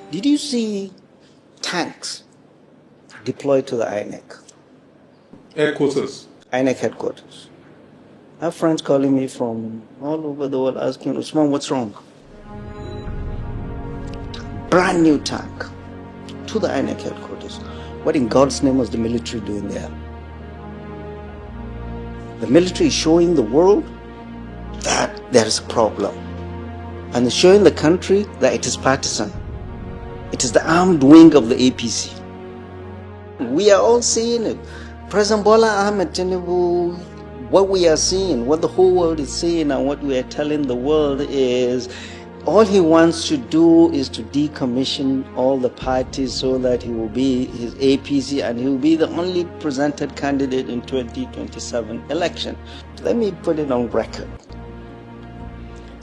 Did you see tanks deployed to the Headquarters. INEC headquarters? I have friends calling me from all over the world asking, Usman, what's wrong? Brand new tank to the INEC headquarters. What in God's name was the military doing there? The military is showing the world that there is a problem, and it's showing the country that it is partisan. It is the armed wing of the APC. We are all seeing it. President Bola Ahmed Tinubu, what we are seeing, what the whole world is seeing, and what we are telling the world is all he wants to do is to decommission all the parties so that he will be his APC and he will be the only presented candidate in 2027 election. Let me put it on record.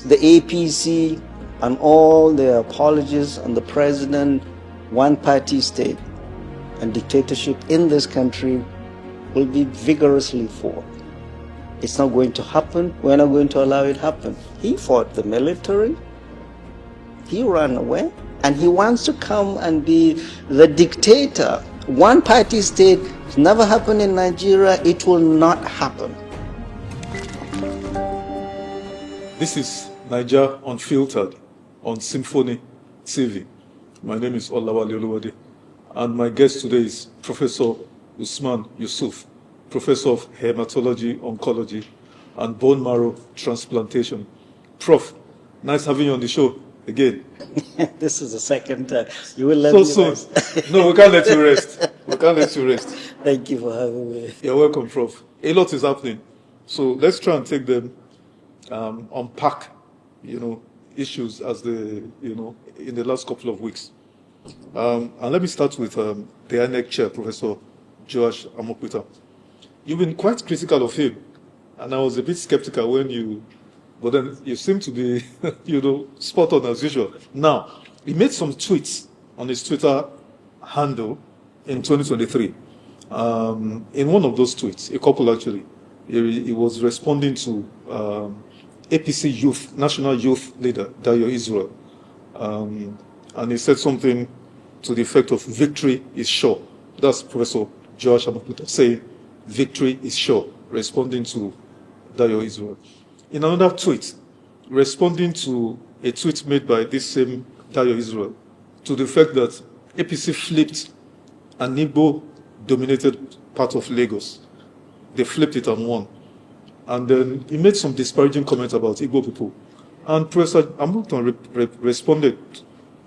The APC and all the apologies and the president, one-party state and dictatorship in this country will be vigorously fought. It's not going to happen. We're not going to allow it happen. He fought the military. He ran away. And he wants to come and be the dictator. One-party state has never happened in Nigeria. It will not happen. This is Niger Unfiltered on Symphony TV. My name is Olawale Oluwade, and my guest today is Professor Usman Yusuf, Professor of Hematology, Oncology, and Bone Marrow Transplantation. Prof, nice having you on the show again. This is the second time. You will let me rest. No, we can't let you rest. We can't let you rest. Thank you for having me. You're welcome, Prof. A lot is happening. So let's try and take them, unpack, issues as in the last couple of weeks. And let me start with the INEC chair, Professor Joash Amokuta. You've been quite critical of him, and I was a bit skeptical but then you seem to be, spot on as usual. Now, he made some tweets on his Twitter handle in 2023. In one of those tweets, a couple actually, he was responding to APC youth, national youth leader, Dayo Israel. And he said something to the effect of victory is sure. That's Professor Joash Amokuta saying victory is sure, responding to Dayo Israel. In another tweet, responding to a tweet made by this same Dayo Israel, to the effect that APC flipped an Igbo-dominated part of Lagos. They flipped it and won. And then he made some disparaging comments about Igbo people. And Professor Amokuta responded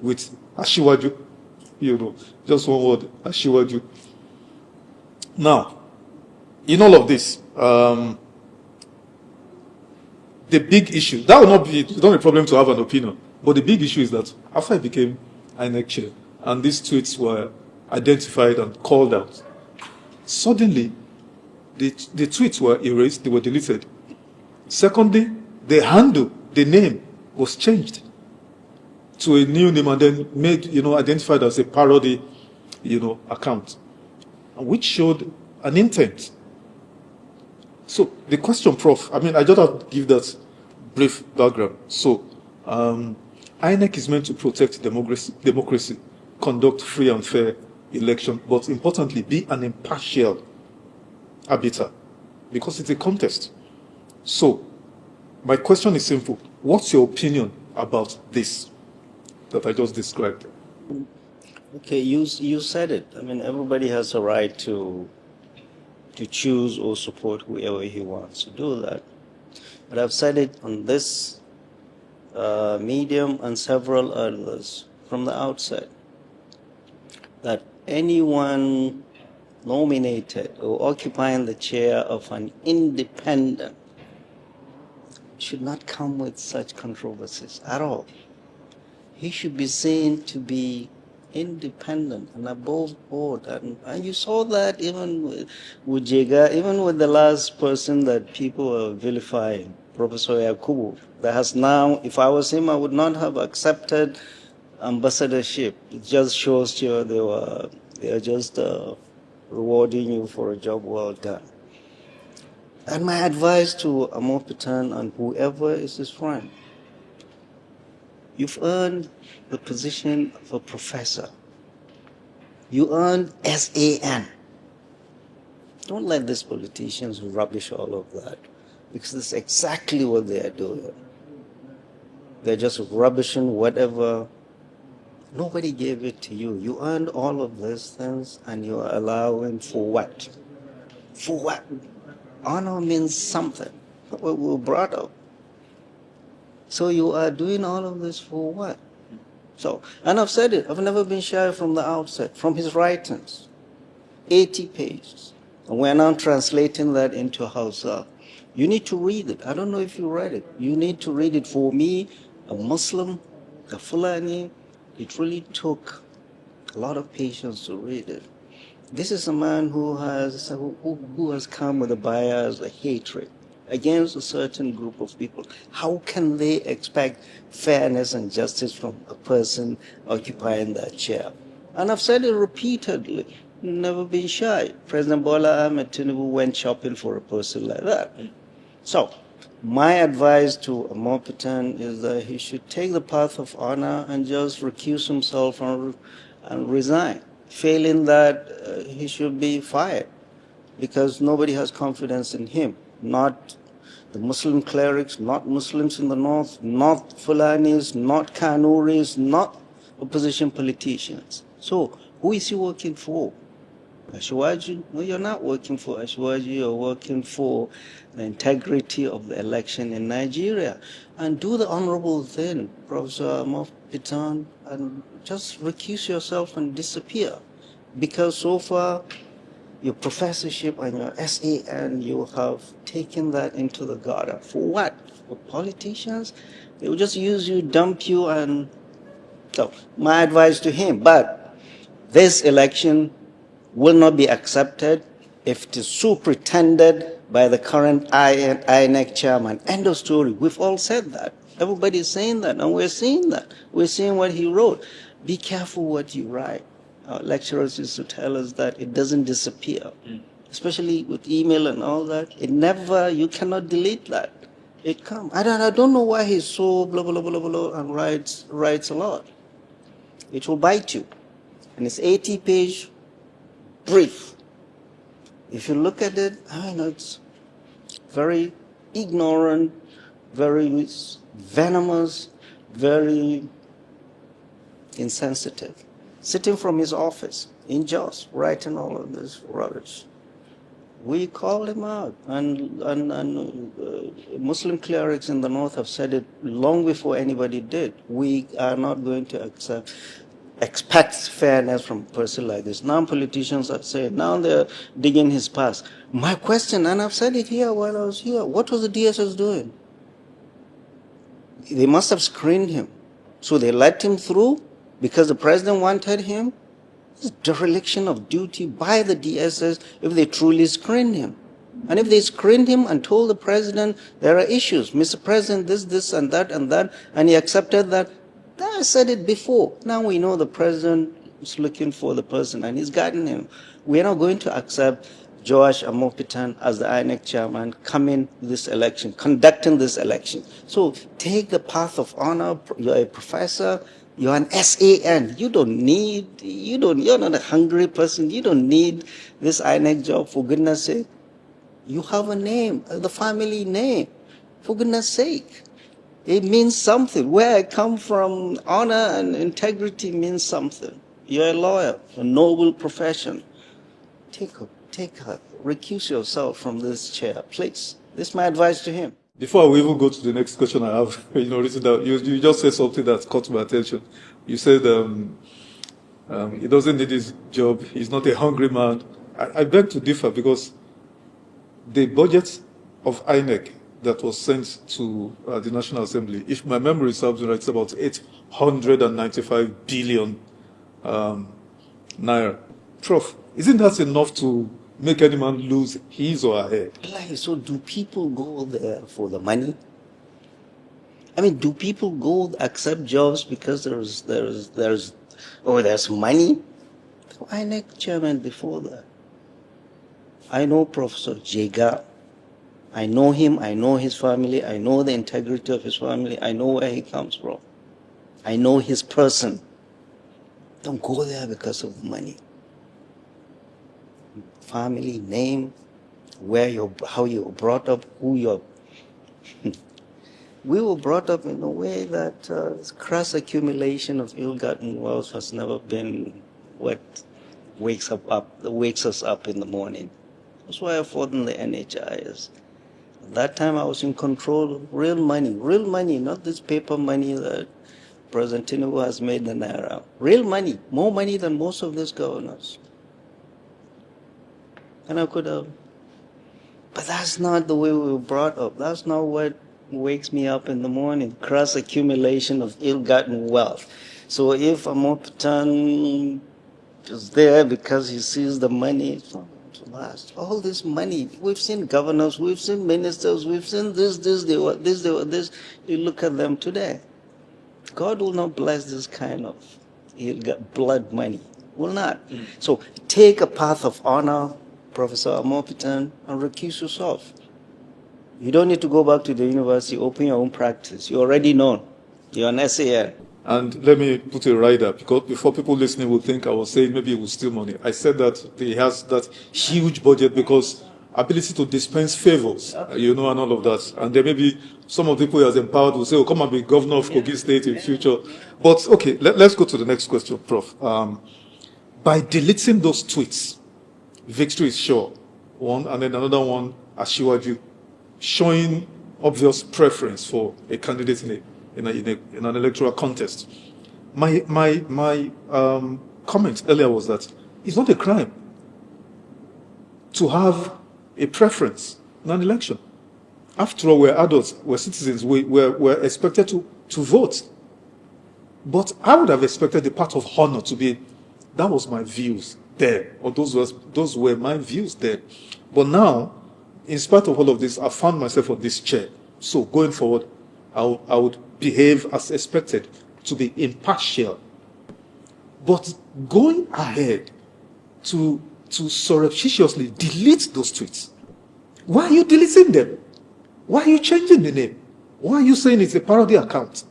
with Ashiwaju, just one word, Ashiwaju. Now, in all of this, the big issue, that will not be a problem to have an opinion, but the big issue is that after I became INEC chair and these tweets were identified and called out, suddenly the tweets were erased, they were deleted. Secondly, the handle, the name was changed to a new name and then made, identified as a parody, account, which showed an intent. So the question, Prof, I just have to give that brief background. So INEC is meant to protect democracy, conduct free and fair election, but importantly, be an impartial arbiter, because it's a contest. So my question is simple. What's your opinion about this that I just described? Okay, you said it. Everybody has a right to choose or support whoever he wants to do that. But I've said it on this medium and several others from the outset, that anyone nominated or occupying the chair of an independent should not come with such controversies at all. He should be seen to be independent and above board. And you saw that even with Jega, even with the last person that people were vilifying, Professor Yakubu, that has now, if I was him, I would not have accepted ambassadorship. It just shows you they are just rewarding you for a job well done. And my advice to Amor Pitan and whoever is his friend, You've earned the position of a professor. You earned SAN. Don't let these politicians rubbish all of that, because that's exactly what they are doing. They're just rubbishing whatever. Nobody gave it to you. You earned all of these things, and you are allowing for what? For what? Honor means something. We were brought up. So you are doing all of this for what? So, and I've said it, I've never been shy from the outset, from his writings, 80 pages. And we're now translating that into Hausa. You need to read it. I don't know if you read it. You need to read it. For me, a Muslim, a Fulani, it really took a lot of patience to read it. This is a man who has come with a bias, a hatred against a certain group of people. How can they expect fairness and justice from a person occupying that chair? And I've said it repeatedly, never been shy. President Bola Ahmed Tinubu went shopping for a person like that. So, my advice to Amopitan is that he should take the path of honor and just recuse himself and resign. Failing that, he should be fired, because nobody has confidence in him. Not the Muslim clerics, not Muslims in the north, not Fulanis, not Kanuris, not opposition politicians. So, who is he working for? Ashwaji? No, you're not working for Ashwaji, you're working for the integrity of the election in Nigeria. And do the honorable thing, Professor Mofitan, and just recuse yourself and disappear. Because so far, your professorship and your SAN, you have taken that into the gutter. For what? For politicians? They will just use you, dump you, and so my advice to him. But this election will not be accepted if it is so pretended by the current INEC chairman. End of story. We've all said that. Everybody is saying that, and we're seeing that. We're seeing what he wrote. Be careful what you write. Our lecturers used to tell us that it doesn't disappear, especially with email and all that. It never, you cannot delete that. It comes. I don't know why he's so blah, blah, blah, blah, blah, and writes a lot. It will bite you. And it's 80-page brief. If you look at it, I know it's very ignorant, very venomous, very insensitive. Sitting from his office in Jos, writing all of this rubbish. We called him out, and Muslim clerics in the north have said it long before anybody did. We are not going to expect fairness from a person like this. Now politicians are saying, now they're digging his past. My question, and I've said it here while I was here, what was the DSS doing? They must have screened him. So they let him through because the president wanted him. It's dereliction of duty by the DSS if they truly screened him. And if they screened him and told the president there are issues, Mr. President, this and that, and he accepted that, I said it before. Now we know the president is looking for the person and he's gotten him. We are not going to accept Joash Amopitan as the INEC chairman coming this election, conducting this election. So take the path of honor. You're a professor. You're an SAN. You're not a hungry person. You don't need this INEC job, for goodness sake. You have a name, the family name, for goodness sake. It means something. Where I come from, honor and integrity means something. You're a lawyer, a noble profession. Recuse yourself from this chair, please. This is my advice to him. Before we even go to the next question I have, written down, you just said something that caught my attention. You said he doesn't need his job. He's not a hungry man. I beg to differ, because the budget of INEC that was sent to the National Assembly, if my memory serves me right, it's about 895 billion naira. Prof, isn't that enough to make any man lose his or her head? So do people go there for the money? I mean, do people go accept jobs because there's money? INEC chairman before that. I know Professor Jega. I know him, I know his family, I know the integrity of his family, I know where he comes from. I know his person. Don't go there because of money. Family, name, how you were brought up, who you're. We were brought up in a way that crass accumulation of ill-gotten wealth has never been what wakes us up in the morning. That's why I fought in the NHIS. At that time I was in control of real money, not this paper money that President Tinubu has made in Naira. Real money, more money than most of these governors. And I could have, but that's not the way we were brought up. That's not what wakes me up in the morning. Crass accumulation of ill-gotten wealth. So if a Mopitan is there because he sees the money, it's not going to last. All this money, we've seen governors, we've seen ministers, we've seen this. You look at them today. God will not bless this kind of blood money. Will not. So take a path of honor, Professor Amopitan, and recuse yourself. You don't need to go back to the university, open your own practice. You're already known. You're an SAN. And let me put it right there, because before people listening will think I was saying maybe he will steal money. I said that he has that huge budget because ability to dispense favors, and all of that. And there may be some of the people he has empowered will say, oh, come and be governor of Kogi State in future. But okay, let's go to the next question, Prof. By deleting those tweets, victory is sure. One, and then another one, Ashiwaju, showing obvious preference for a candidate in an electoral contest. My comment earlier was that it's not a crime to have a preference in an election. After all, we're adults, we're citizens, we're expected to vote. But I would have expected the part of honor to be, that was my views then, or those were my views then. But now, in spite of all of this, I found myself on this chair. So going forward, I would behave as expected, to be impartial. But going ahead to surreptitiously delete those tweets, why are you deleting them? Why are you changing the name? Why are you saying it's a parody account?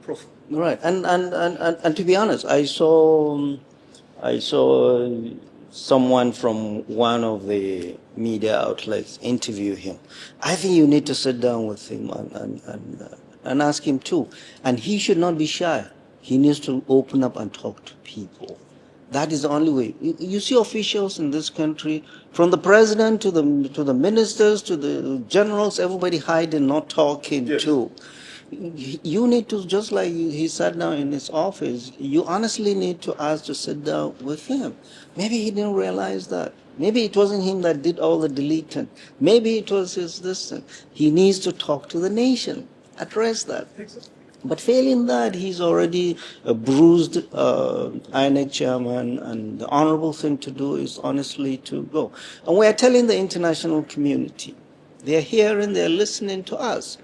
Prof. Right, and to be honest, I saw someone from one of the media outlets interview him. I think you need to sit down with him and ask him too. And he should not be shy. He needs to open up and talk to people. That is the only way. You see officials in this country, from the president to the ministers to the generals, everybody hiding, not talking too. You need to, just like he sat down in his office, you honestly need to ask to sit down with him. Maybe he didn't realize that. Maybe it wasn't him that did all the deleting. Maybe it was his distant. He needs to talk to the nation, address that. But failing that, he's already a bruised INEC chairman, and the honorable thing to do is honestly to go. And we are telling the international community, they're hearing, they're listening to us,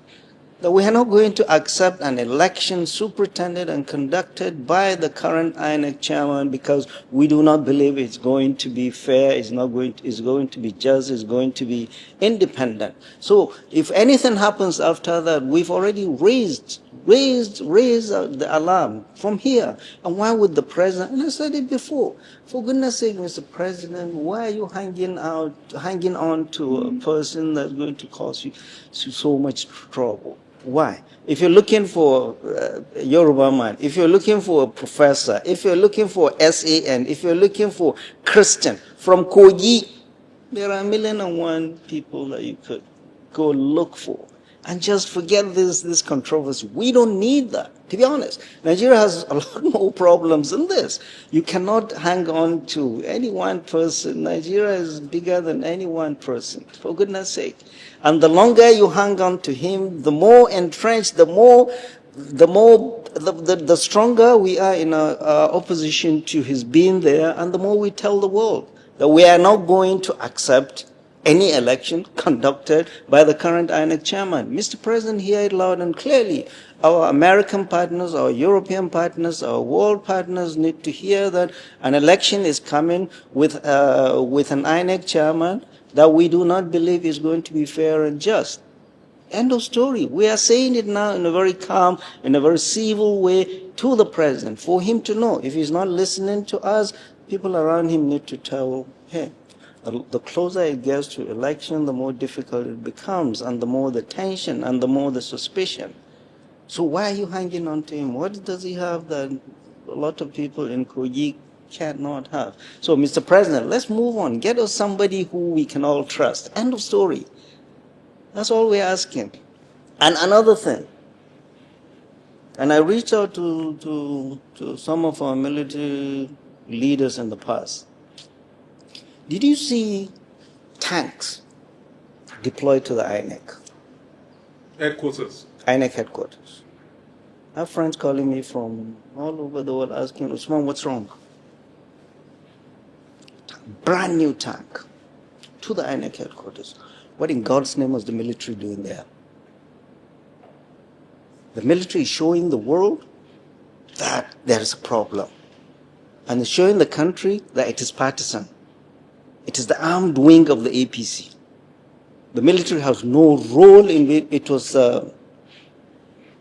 that we are not going to accept an election superintended and conducted by the current INEC chairman because we do not believe it's going to be fair, it's going to be just, it's going to be independent. So if anything happens after that, we've already raised the alarm from here. And why would the president, and I said it before, for goodness sake, Mr. President, why are you hanging on to a person that's going to cause you so much trouble? Why? If you're looking for Yoruba man, if you're looking for a professor, if you're looking for SAN, if you're looking for Christian from Kogi, there are 1,000,001 people that you could go look for. And just forget this controversy. We don't need that, to be honest. Nigeria has a lot more problems than this. You cannot hang on to any one person. Nigeria is bigger than any one person, for goodness sake. And the longer you hang on to him, the more entrenched, the stronger we are in our opposition to his being there, and the more we tell the world that we are not going to accept any election conducted by the current INEC chairman. Mr. President, hear it loud and clearly. Our American partners, our European partners, our world partners need to hear that an election is coming with an INEC chairman that we do not believe is going to be fair and just. End of story. We are saying it now in a very calm, in a very civil way to the president, for him to know. If he's not listening to us, people around him need to tell him. The closer it gets to election, the more difficult it becomes, and the more the tension, and the more the suspicion. So why are you hanging on to him? What does he have that a lot of people in Kogi cannot have? So, Mr. President, let's move on. Get us somebody who we can all trust. End of story. That's all we're asking. And another thing, and I reached out to some of our military leaders in the past. Did you see tanks deployed to the INEC? Headquarters. INEC headquarters. I have friends calling me from all over the world asking, Usman, what's wrong? Brand new tank to the INEC headquarters. What in God's name was the military doing there? The military is showing the world that there is a problem. And it's showing the country that it is partisan. It is the armed wing of the APC. The military has no role in it. It was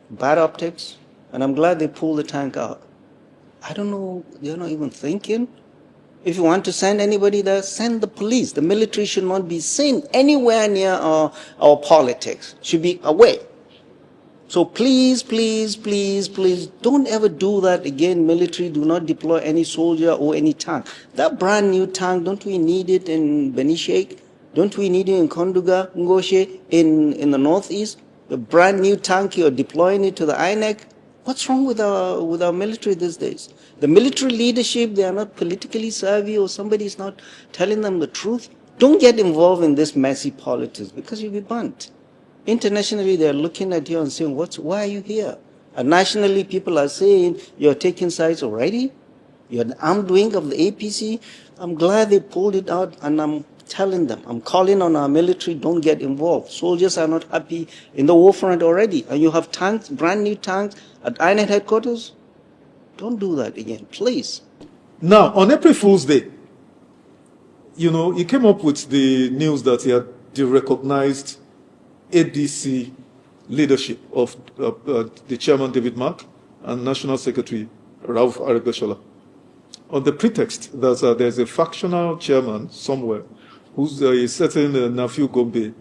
bad optics, and I'm glad they pulled the tank out. I don't know, they're not even thinking. If you want to send anybody there, send the police. The military should not be seen anywhere near our politics. Should be away. So please, please, please, please, don't ever do that again. Military, do not deploy any soldier or any tank. That brand new tank, don't we need it in Benishek? Don't we need it in Konduga, Ngoshe, in the northeast? The brand new tank, you're deploying it to the INEC. What's wrong with our military these days? The military leadership, they are not politically savvy, or somebody is not telling them the truth. Don't get involved in this messy politics, because you'll be burnt. Internationally, they're looking at you and saying, why are you here? And nationally, people are saying, you're taking sides already? You're the armed wing of the APC? I'm glad they pulled it out, and I'm telling them, I'm calling on our military, don't get involved. Soldiers are not happy in the war front already. And you have tanks, brand new tanks at INET headquarters? Don't do that again, please. Now, on April Fool's Day, he came up with the news that he had derecognized ADC leadership of the chairman, David Mark, and National Secretary, Rauf Aregbesola, on the pretext that there's a factional chairman somewhere who's a certain Nafiu Gombe,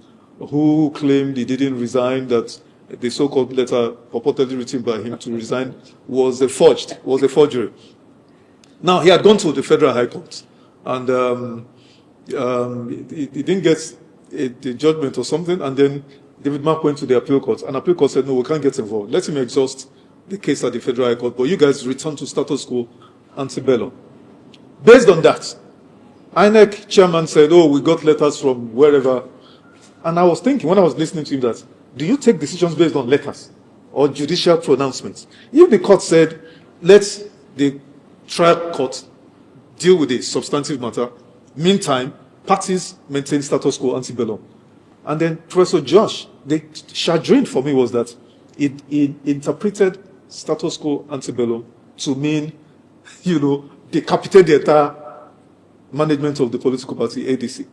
who claimed he didn't resign, that the so-called letter purportedly written by him to resign was a forgery. Now, he had gone to the Federal High Court, and he didn't get the judgment or something, and then David Mark went to the appeal court, and appeal court said, no, we can't get involved. Let him exhaust the case at the Federal High Court, but you guys return to status quo ante bellum. Based on that, INEC chairman said, oh, we got letters from wherever. And I was thinking, when I was listening to him, that, do you take decisions based on letters or judicial pronouncements? If the court said, let the trial court deal with the substantive matter, meantime, parties maintain status quo ante bellum. And then Professor Josh, the chagrin for me was that it interpreted status quo ante bellum to mean, decapitate the entire management of the political party, ADC.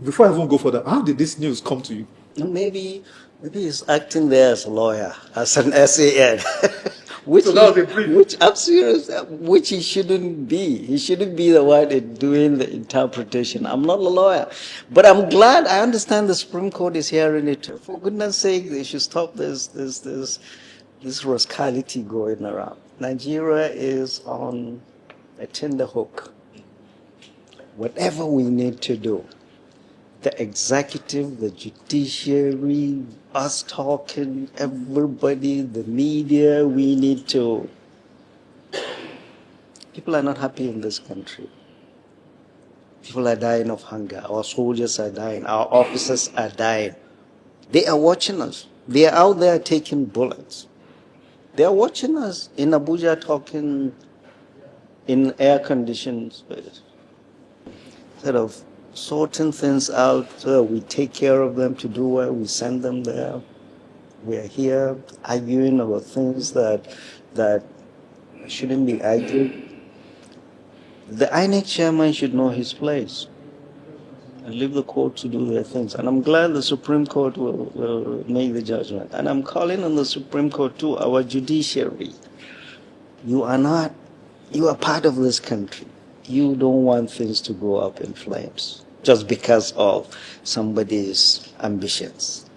Before I even go further, how did this news come to you? Maybe he's acting there as a lawyer, as an SAN. Which I'm serious, which he shouldn't be. He shouldn't be the one doing the interpretation. I'm not a lawyer. But I'm glad, I understand the Supreme Court is hearing it. For goodness sake, they should stop this rascality going around. Nigeria is on a tender hook. Whatever we need to do, the executive, the judiciary, us talking, everybody, the media, we need to. People are not happy in this country. People are dying of hunger. Our soldiers are dying. Our officers are dying. They are watching us. They are out there taking bullets. They are watching us in Abuja talking in air-conditioned space. Instead of sorting things out, so we take care of them to do well, we send them there. We are here arguing about things that shouldn't be argued. The INEC chairman should know his place. and leave the court to do their things. And I'm glad the Supreme Court will make the judgment. And I'm calling on the Supreme Court too, our judiciary. You are part of this country. You don't want things to go up in flames just because of somebody's ambitions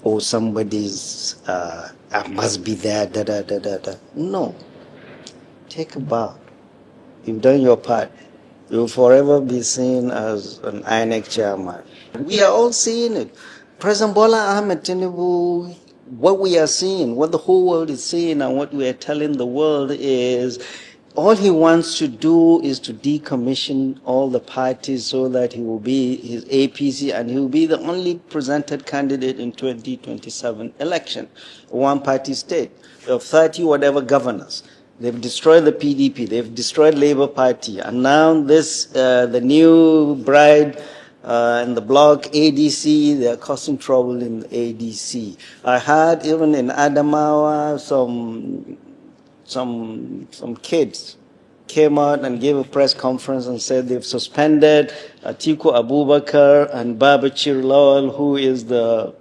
or somebody's I must be there, da da da da da. No. Take a bow. You've done your part. You'll forever be seen as an INEC chairman. We are all seeing it. President Bola Ahmed Tinubu, what we are seeing, what the whole world is seeing, and what we are telling the world is all he wants to do is to decommission all the parties so that he will be his APC and he will be the only presented candidate in 2027 election, one-party state of 30 whatever governors. They've destroyed the PDP, they've destroyed Labour Party, and now this, the new bride in the bloc ADC, they're causing trouble in the ADC. I heard even in Adamawa, some kids came out and gave a press conference and said they've suspended Atiku Abubakar and Babachir Lawal, who is the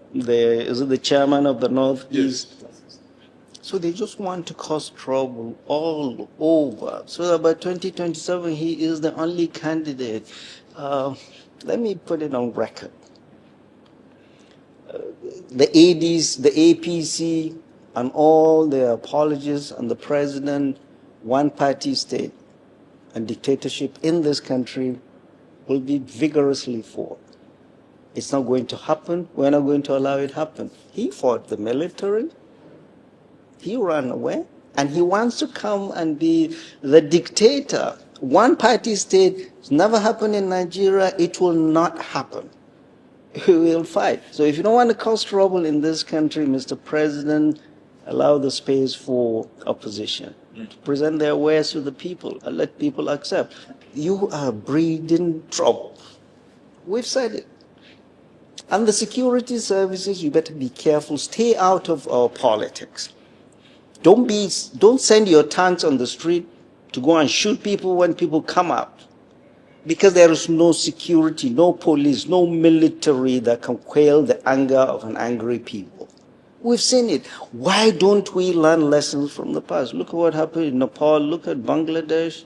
chairman of the Northeast. Yes. So they just want to cause trouble all over. So that by 2027, he is the only candidate. Let me put it on record. The ADs, the APC, and all the apologists and the president, one-party state and dictatorship in this country will be vigorously fought. It's not going to happen. We're not going to allow it to happen. He fought the military. He ran away, and he wants to come and be the dictator. One-party state has never happened in Nigeria. It will not happen. We will fight. So if you don't want to cause trouble in this country, Mr. President, allow the space for opposition to present their wares to the people and let people accept. You are breeding trouble. We've said it. And the security services, you better be careful. Stay out of our politics. Don't send your tanks on the street to go and shoot people when people come out. Because there is no security, no police, no military that can quell the anger of an angry people. We've seen it. Why don't we learn lessons from the past? Look at what happened in Nepal. Look at Bangladesh.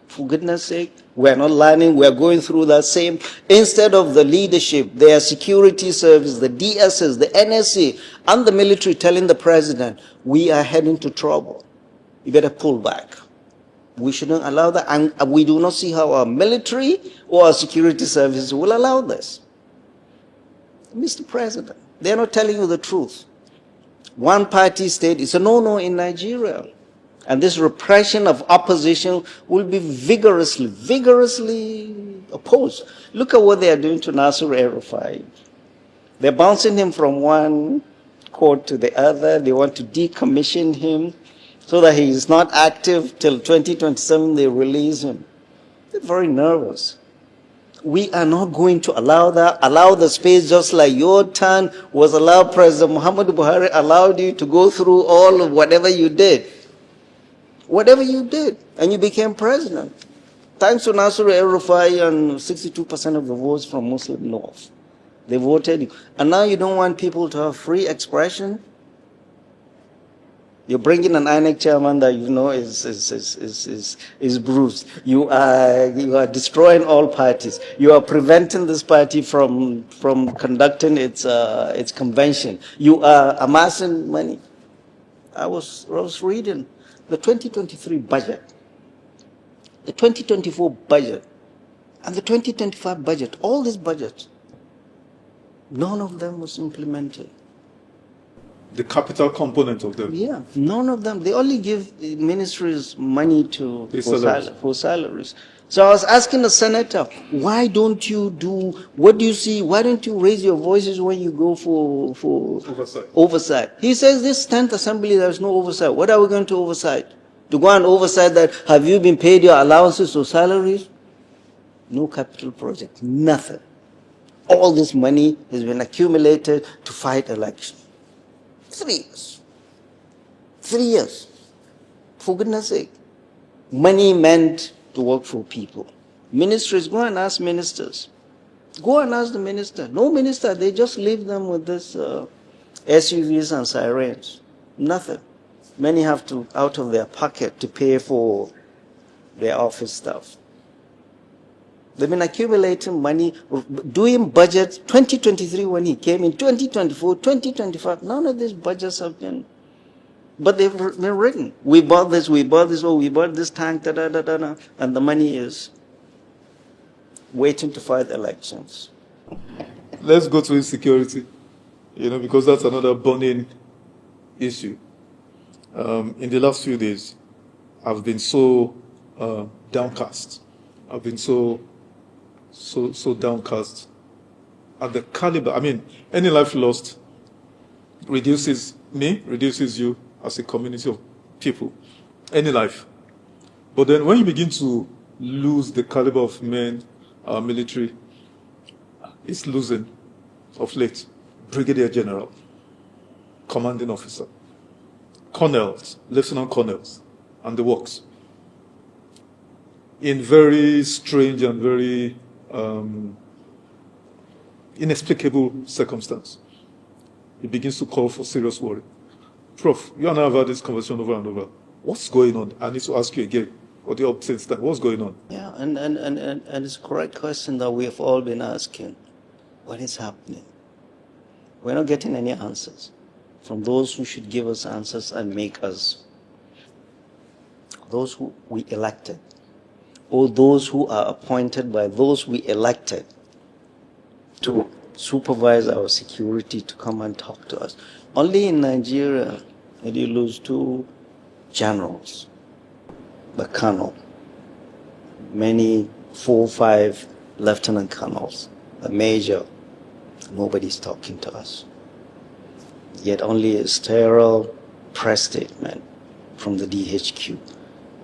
For goodness sake, we're not learning. We're going through that same. Instead of the leadership, their security service, the DSS, the NSA, and the military telling the president, we are heading to trouble. You better pull back. We shouldn't allow that. And we do not see how our military or our security services will allow this. Mr. President, they're not telling you the truth. One-party state is a no-no in Nigeria. And this repression of opposition will be vigorously opposed. Look at what they are doing to Nasir El-Rufai. They're bouncing him from one court to the other. They want to decommission him so that he is not active till 2027. They release him. They're very nervous. We are not going to allow that. Allow the space just like your turn was allowed. President Muhammadu Buhari allowed you to go through all of whatever you did. Whatever you did, and you became president. Thanks to Nasir El-Rufai and 62% of the votes from Muslim North. They voted you. And now you don't want people to have free expression? You're bringing an INEC chairman that you know is bruised. You are destroying all parties. You are preventing this party from conducting its convention. You are amassing money. I was reading the 2023 budget, the 2024 budget, and the 2025 budget, all these budgets, none of them was implemented. The capital component of them? Yeah, none of them. They only give the ministries money for salaries. So I was asking the senator, why don't you do, what do you see, why don't you raise your voices when you go for oversight? He says this 10th assembly, there's no oversight. What are we going to oversight? To go and oversight that, have you been paid your allowances or salaries? No capital project, nothing. All this money has been accumulated to fight election. 3 years. 3 years. For goodness sake. Money meant to work for people. Ministries, go and ask ministers. Go and ask the minister. No minister, they just leave them with this SUVs and sirens. Nothing. Many have to, out of their pocket, to pay for their office stuff. They've been accumulating money, doing budgets. 2023 when he came in, 2024, 2025, none of these budgets have been, but they've been written. We bought this, we bought this tank, and the money is waiting to fight elections. Let's go to insecurity, because that's another burning issue. In the last few days, I've been so downcast. I've been so downcast at the caliber. I mean, any life lost reduces me, reduces you as a community of people. Any life. But then when you begin to lose the caliber of men, our military is losing of late. Brigadier General, commanding officer, colonels, lieutenant colonels, and the works. In very strange and very inexplicable circumstance, it begins to call for serious worry. Prof, you and I have had this conversation over and over. What's going on? I need to ask you again. What the updates that? What's going on? Yeah, and it's a correct question that we have all been asking. What is happening? We're not getting any answers from those who should give us answers and make us, those who we elected, or those who are appointed by those we elected to supervise our security, to come and talk to us. Only in Nigeria did you lose 2 generals, the colonel, many 4 or 5 lieutenant colonels, a major. Nobody's talking to us. Yet only a sterile press statement from the DHQ,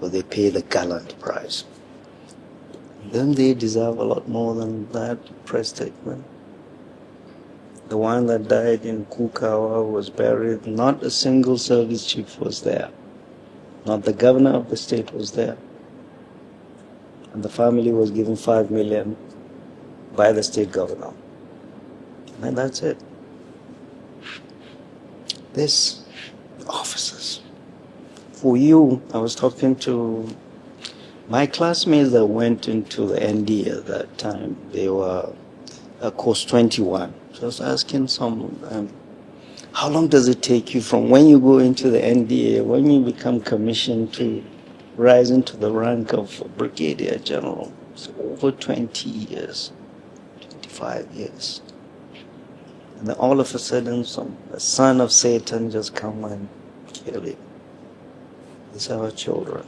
where they pay the gallant price. Then they deserve a lot more than that press statement. The one that died in Kukawa was buried. Not a single service chief was there. Not the governor of the state was there. And the family was given 5 million by the state governor. And that's it. This, officers. For you, I was talking to my classmates that went into the ND at that time. They were course 21. So I was asking some of them, how long does it take you from when you go into the NDA, when you become commissioned, to rise into the rank of brigadier general? It's over 20 years, 25 years. And then all of a sudden, the son of Satan just come and kill him. These are our children.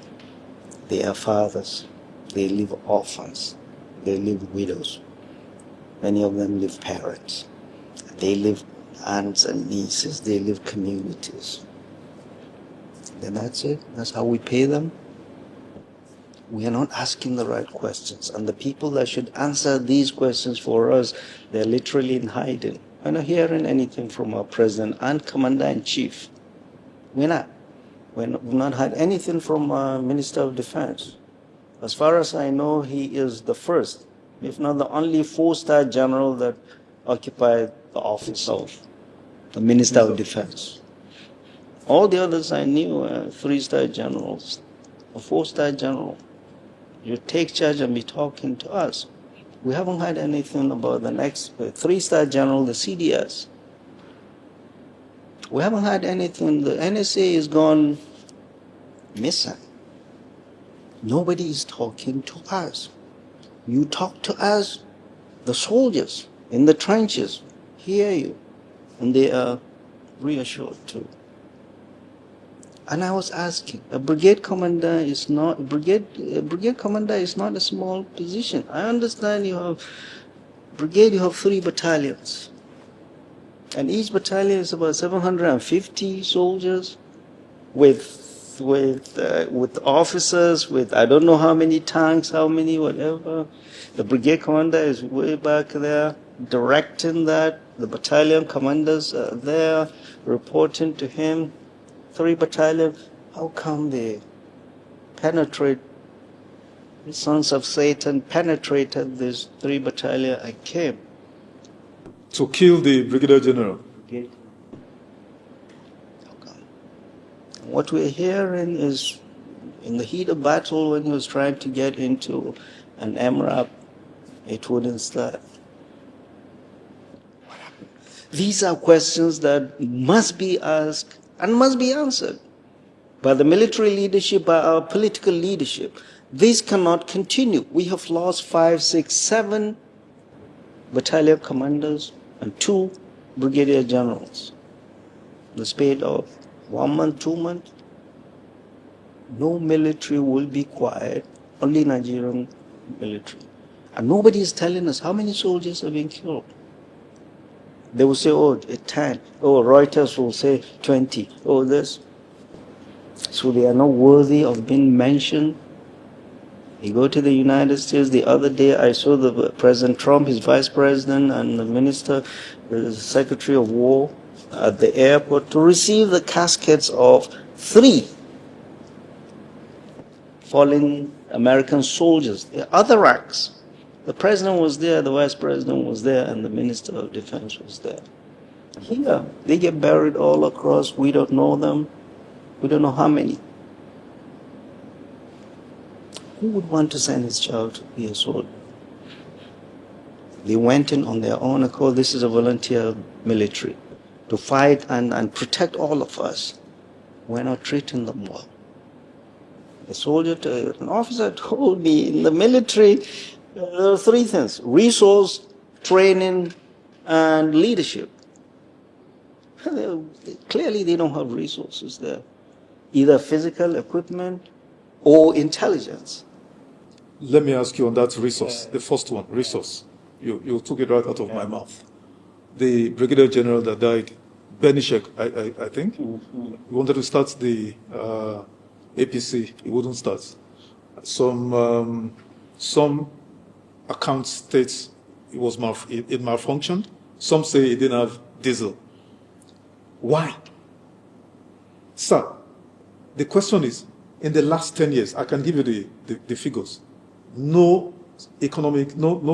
They are fathers. They leave orphans. They leave widows. Many of them leave parents. They leave aunts and nieces. They leave communities. Then that's it. That's how we pay them. We are not asking the right questions. And the people that should answer these questions for us, they're literally in hiding. We're not hearing anything from our president and commander-in-chief. We're not. We've not had anything from our Minister of Defense. As far as I know, he is the first, if not the only 4-star general that occupied the office of the Minister of Defense. All the others I knew were 3-star generals, a 4-star general. You take charge and be talking to us. We haven't had anything about the next 3-star general, the CDS. We haven't had anything. The NSA is gone missing. Nobody is talking to us. You talk to us, the soldiers in the trenches hear you, and they are reassured too. And I was asking, a brigade commander is not a small position. I understand you have brigade, you have 3 battalions. And each battalion is about 750 soldiers with officers, with I don't know how many tanks, how many whatever. The brigade commander is way back there directing that. The battalion commanders are there reporting to him. 3 battalions, how come they penetrate The sons of Satan penetrated this 3 battalion and came. To kill the Brigadier General. What we're hearing is, in the heat of battle, when he was trying to get into an MRAP, it wouldn't start. These are questions that must be asked and must be answered by the military leadership, by our political leadership. This cannot continue. We have lost 5, 6, 7 battalion commanders and 2 brigadier generals in the space of 1 month, 2 months. No military will be quiet, only Nigerian military. And nobody is telling us how many soldiers have been killed. They will say, oh, 10. Oh, Reuters will say 20. Oh, this. So they are not worthy of being mentioned. You go to the United States, the other day I saw the President Trump, his vice president, and the minister, the Secretary of War at the airport to receive the caskets of 3 fallen American soldiers. The other ranks. The president was there, the vice president was there, and the minister of defense was there. Here, they get buried all across. We don't know them. We don't know how many. Who would want to send his child to be a soldier? They went in on their own accord. This is a volunteer military to fight and protect all of us. We're not treating them well. An officer told me in the military, there are 3 things: resource, training, and leadership. Clearly they don't have resources there, either physical equipment or intelligence. Let me ask you on that resource, the first one, resource. You took it right out of my mouth. The Brigadier General that died, Benishek, I think, he wanted to start the APC, he wouldn't start. Some account states it malfunctioned. Some say it didn't have diesel. Why? Sir, the question is, in the last 10 years, I can give you the figures. No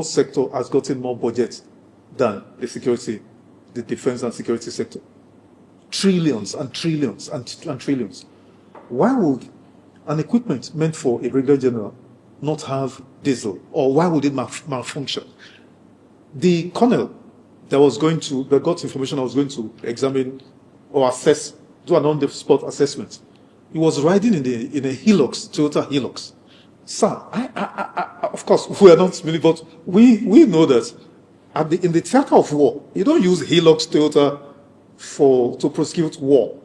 sector has gotten more budget than the defense and security sector. Trillions and trillions and trillions. Why would an equipment meant for a brigadier general not have diesel? Or why would it malfunction? The colonel that got information I was going to examine or assess, do an on-the-spot assessment, he was riding in a Hilux, Toyota Hilux. Sir, of course, we are not many, but we know that in the theater of war, you don't use Hilux, Toyota to prosecute war.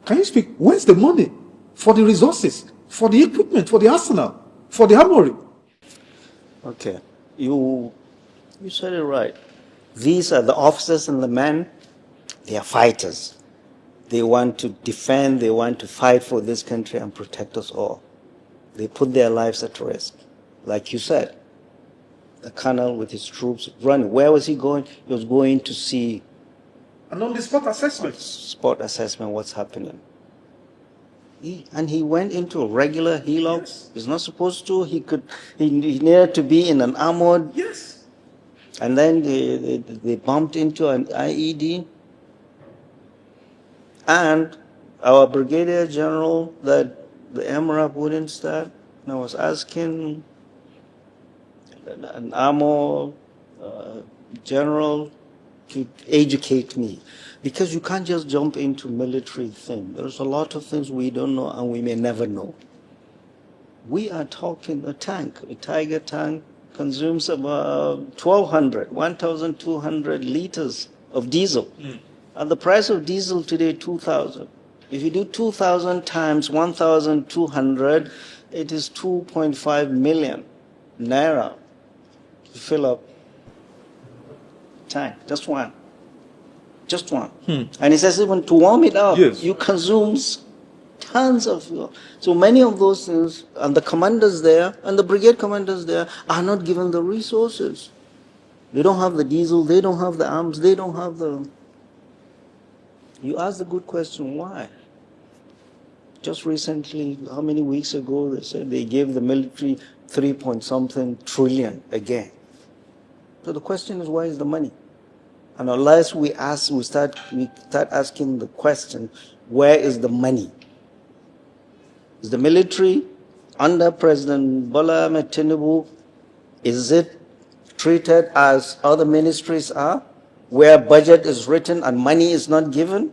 Can you speak? Where's the money for the resources, for the equipment, for the arsenal, for the armory? Okay, you said it right. These are the officers and the men. They are fighters. They want to defend, they want to fight for this country and protect us all. They put their lives at risk. Like you said, the colonel with his troops running. Where was he going? He was going to see an on-the-spot assessment. Spot assessment, what's happening. And he went into a regular Hilux. Yes. He's not supposed to. He needed to be in an armored. Yes. And then they bumped into an IED. And our brigadier general that the MRAP wouldn't start, and I was asking an armor general to educate me, because you can't just jump into military thing. There's a lot of things we don't know and we may never know. We are talking a tank, a Tiger tank consumes about 1,200 liters of diesel. And the price of diesel today, 2,000. If you do 2,000 times 1,200, it is 2.5 million naira to fill up tank, just one. And he says even to warm it up, yes, you consume tons of fuel. So many of those things, and the commanders there, and the brigade commanders there, are not given the resources. They don't have the diesel, they don't have the arms, they don't have the... You ask the good question, why? just recently, how many weeks ago, they said they gave the military 3-point-something trillion again. So the question is, where is the money? And unless we start asking the question, where is the money? Is the military under President Bola Ahmed Tinubu, is it treated as other ministries are, where budget is written and money is not given?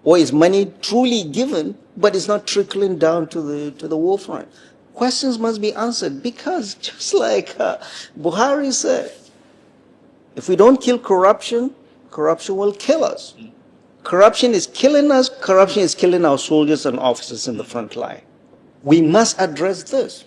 Or is money truly given, but it's not trickling down to the war front? Questions must be answered, because just like Buhari said, if we don't kill corruption, corruption will kill us. Corruption is killing us. Corruption is killing our soldiers and officers in the front line. We must address this.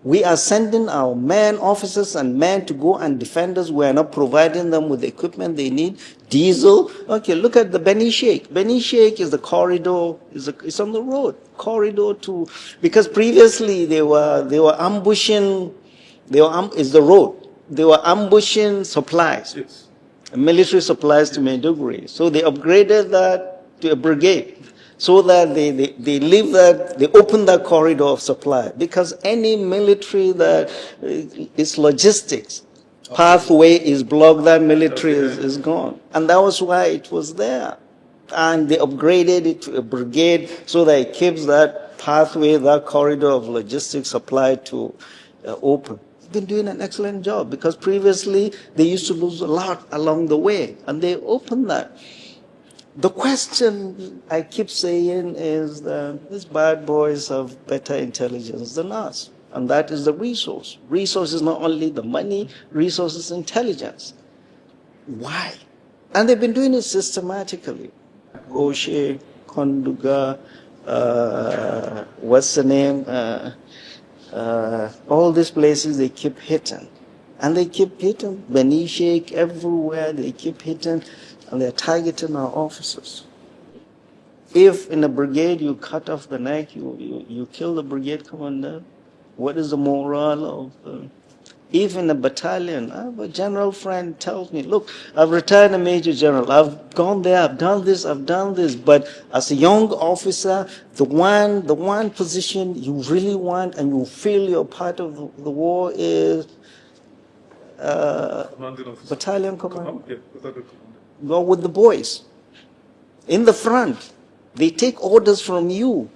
We are sending our men, officers and men to go and defend us. We are not providing them with the equipment they need. Diesel. Okay, look at the Beni Sheikh. Beni Sheikh is the corridor, it's on the road. Corridor to, because previously they were ambushing, is the road. They were ambushing supplies. Yes. Military supplies to Maiduguri. So they upgraded that to a brigade, so that they open that corridor of supply, because any military that is logistics pathway is blocked, that military is gone. And that was why it was there. And they upgraded it to a brigade so that it keeps that pathway, that corridor of logistics supply to open. Been doing an excellent job, because previously they used to lose a lot along the way, and they opened that. The question I keep saying is that these bad boys have better intelligence than us, and that is the resource. Resource is not only the money, resource is intelligence. Why? And they've been doing it systematically. Goshe, Konduga, what's the name? All these places, they keep hitting. And they keep hitting. Beni Sheikh, everywhere, they keep hitting. And they're targeting our officers. If in a brigade you cut off the neck, you kill the brigade commander, what is the morale of if in a battalion, I have a general friend tells me, look, I've retired a major general, I've gone there, I've done this, but as a young officer, the one position you really want and you feel you're part of the war is battalion commander. Go with the boys in the front. They take orders from you.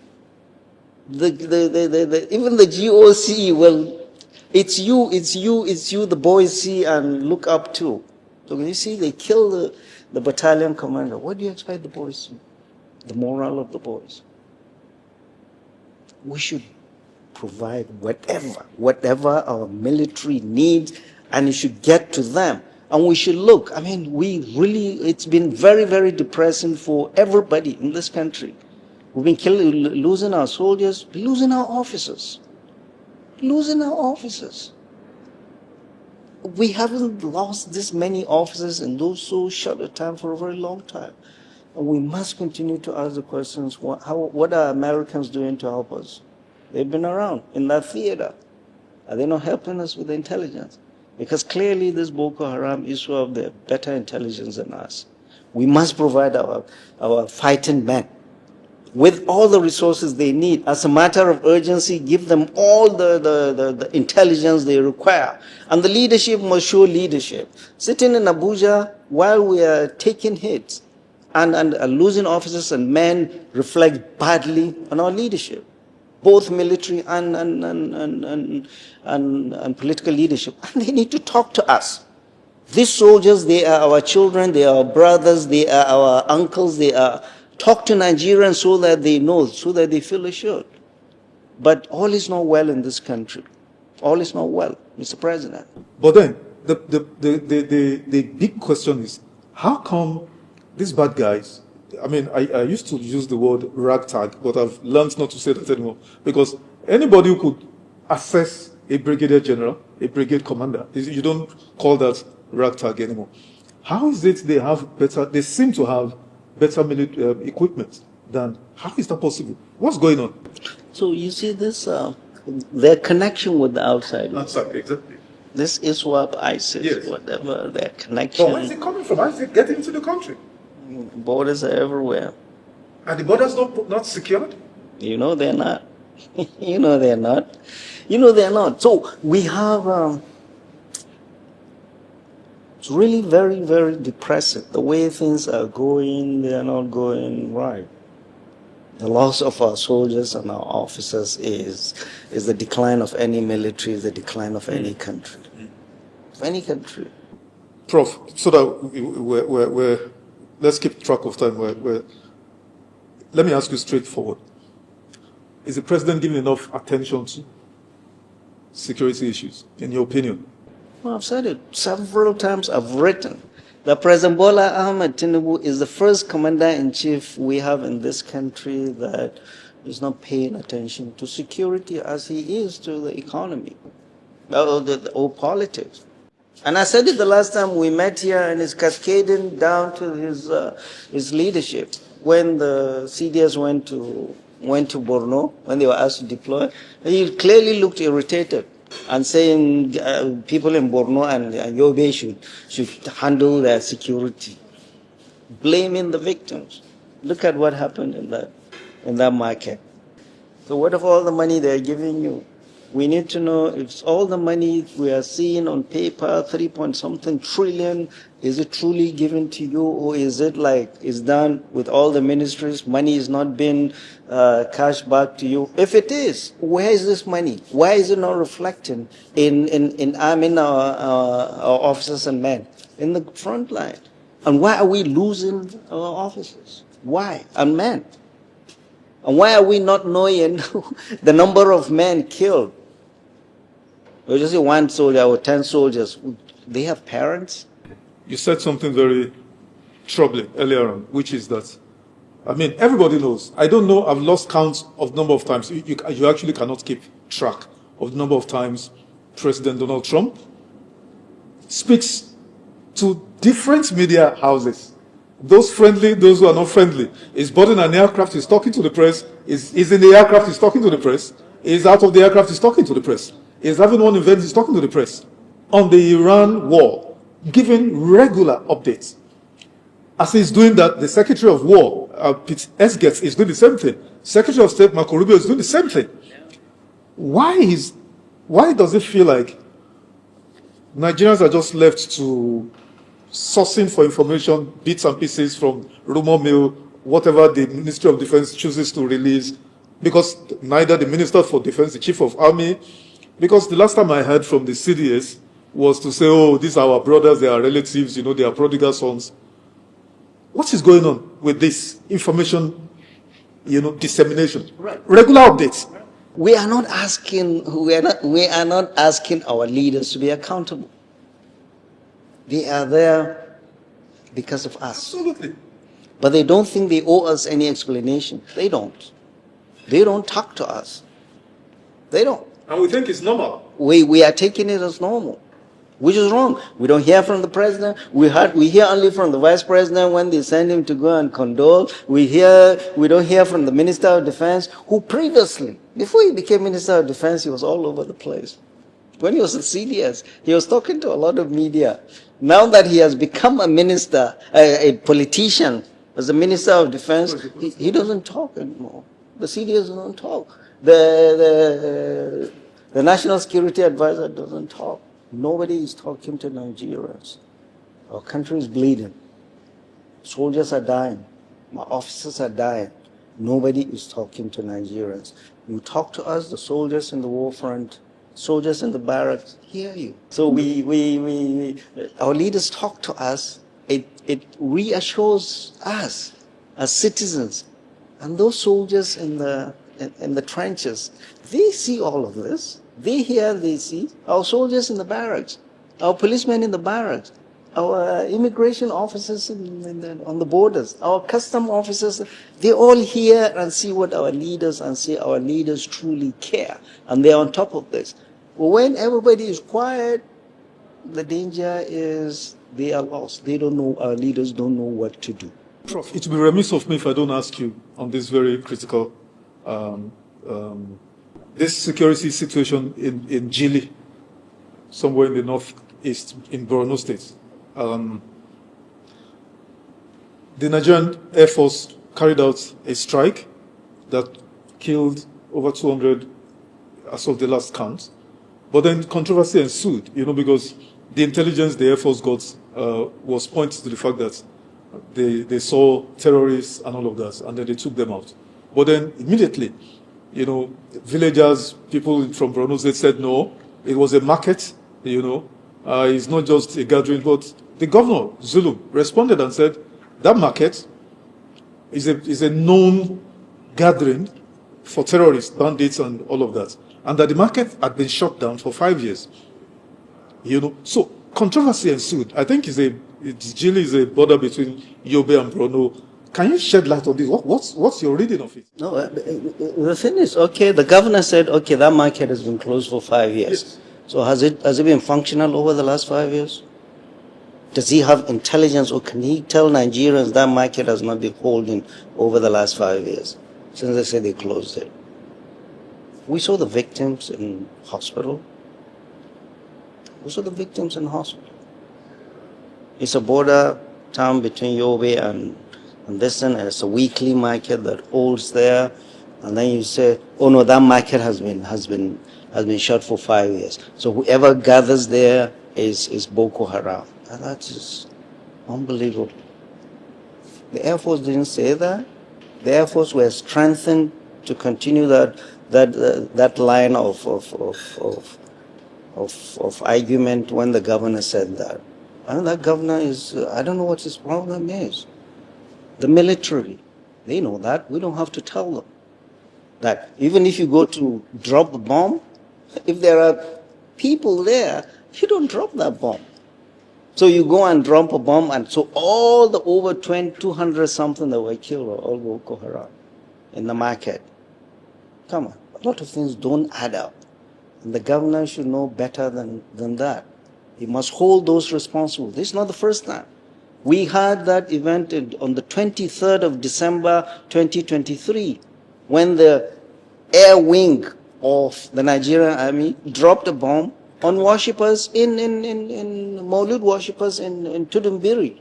Even the GOC, well, it's you the boys see and look up to. So you see, they kill the battalion commander. What do you expect the boys to do? The morale of the boys. We should provide whatever our military needs, and it should get to them. And we should look, I mean, it's been very, very depressing for everybody in this country. We've been losing our soldiers, losing our officers. We haven't lost this many officers in those so short a time for a very long time. And we must continue to ask the questions, what are Americans doing to help us? They've been around in that theater. Are they not helping us with the intelligence? Because clearly this Boko Haram issue of the better intelligence than us. We must provide our fighting men with all the resources they need. As a matter of urgency, give them all the intelligence they require. And the leadership must show leadership. Sitting in Abuja while we are taking hits and losing officers and men reflect badly on our leadership, both military and political leadership. And they need to talk to us. These soldiers, they are our children, they are our brothers, they are our uncles, talk to Nigerians so that they know, so that they feel assured. But all is not well in this country. All is not well, Mr. President. But then, the big question is, how come these bad guys, I mean, I used to use the word ragtag, but I've learned not to say that anymore. Because anybody who could assess a brigadier general, a brigade commander, you don't call that ragtag anymore. How is it they seem to have better military equipment than, how is that possible? What's going on? So you see this, their connection with the outside. Outside, exactly. This ISWAP, ISIS, yes, whatever, their connection. But where is it coming from? How is it getting into the country? Borders are everywhere. And the borders not secured? You know they're not. You know they're not. You know they're not. So we have, it's really very, very depressing. The way things are going, they're not going right. The loss of our soldiers and our officers is the decline of any military, is the decline of any country. Of any country. Prof, so that let's keep track of time. Let me ask you straightforward. Is the president giving enough attention to security issues, in your opinion? Well, I've said it several times. I've written that President Bola Ahmed Tinubu is the first commander-in-chief we have in this country that is not paying attention to security as he is to the economy or politics. And I said it the last time we met here, and it's cascading down to his leadership. When the CDS went to Borno, when they were asked to deploy, he clearly looked irritated and saying people in Borno and Yobe should handle their security, blaming the victims. Look at what happened in that market. So what of all the money they're giving you? We need to know if all the money we are seeing on paper, 3-point-something trillion, is it truly given to you, or is it like it's done with all the ministries? Money is not being cashed back to you. If it is, where is this money? Why is it not reflecting in arming our officers and men in the front line? And why are we losing our officers? Why? And men? And why are we not knowing the number of men killed? We just say 1 soldier or 10 soldiers. They have parents. You said something very troubling earlier on, which is that, I mean, everybody knows. I don't know, I've lost count of number of times. You actually cannot keep track of the number of times President Donald Trump speaks to different media houses. Those friendly, those who are not friendly. He's boarding an aircraft, he's talking to the press. He's in the aircraft, he's talking to the press. He's out of the aircraft, he's talking to the press. He's having one event, he's talking to the press. On the Iran war, giving regular updates. As he's doing that, the Secretary of War, Pete Esgetz, is doing the same thing. Secretary of State Marco Rubio is doing the same thing. Why does it feel like Nigerians are just left to sourcing for information, bits and pieces from rumor mill, whatever the Ministry of Defense chooses to release, because neither the Minister for Defense, the Chief of Army, because the last time I heard from the CDS was to say, oh, these are our brothers, they are relatives, you know, they are prodigal sons. What is going on with this information, you know, dissemination? Right. Regular updates. We are not asking our leaders to be accountable. They are there because of us. Absolutely. But they don't think they owe us any explanation. They don't. They don't talk to us. They don't. And we think it's normal. We are taking it as normal, which is wrong. We don't hear from the president. We hear only from the vice president when they send him to go and condole. We don't hear from the Minister of Defense, who previously, before he became Minister of Defense, he was all over the place. When he was at CDS, he was talking to a lot of media. Now that he has become a minister, a politician, as a Minister of Defense, he doesn't talk anymore. The CDS doesn't talk. The National Security Advisor doesn't talk. Nobody is talking to Nigerians. Our country is bleeding. Soldiers are dying. My officers are dying. Nobody is talking to Nigerians. You talk to us, the soldiers in the war front, soldiers in the barracks hear you. So our leaders talk to us. It reassures us as citizens. And those soldiers in the trenches, they see all of this. They hear, they see. Our soldiers in the barracks, our policemen in the barracks, our immigration officers on the borders, our custom officers, they all hear and see what our leaders and say our leaders truly care. And they're on top of this. But when everybody is quiet, the danger is they are lost. They don't know, our leaders don't know what to do. Prof, it would be remiss of me if I don't ask you on this very critical, this security situation in Jili, somewhere in the northeast, in Borno State. The Nigerian Air Force carried out a strike that killed over 200 as of the last count. But then controversy ensued, because the intelligence the Air Force got was pointing to the fact that they saw terrorists and all of that, and then they took them out. But then immediately, villagers, people from Borno State said no, it was a market, it's not just a gathering. But the governor, Zulu, responded and said that market is a known gathering for terrorists, bandits, and all of that, and that the market had been shut down for 5 years. So controversy ensued. I think Jili is a border between Yobe and Borno. Can you shed light on this? What's your reading of it? No, the thing is, okay, the governor said, okay, that market has been closed for 5 years. Yes. So has it been functional over the last 5 years? Does he have intelligence, or can he tell Nigerians that market has not been holding over the last 5 years since they said they closed it? We saw the victims in hospital. We saw the victims in hospital. It's a border town between Yobe and this, and it's a weekly market that holds there, and then you say, oh no, that market has been shut for 5 years. So whoever gathers there is Boko Haram. And that is unbelievable. The Air Force didn't say that. The Air Force were strengthened to continue that line of argument when the governor said that. And that governor is, I don't know what his problem is. The military, they know that. We don't have to tell them that. Even if you go to drop a bomb, if there are people there, you don't drop that bomb. So you go and drop a bomb, and so all the over 200 something that were killed were all Boko Haram in the market. Come on, a lot of things don't add up. And the governor should know better than that. He must hold those responsible. This is not the first time. We had that event on the 23rd of December 2023, when the air wing of the Nigerian army dropped a bomb on worshippers in Maulud worshippers in Tudumbiri.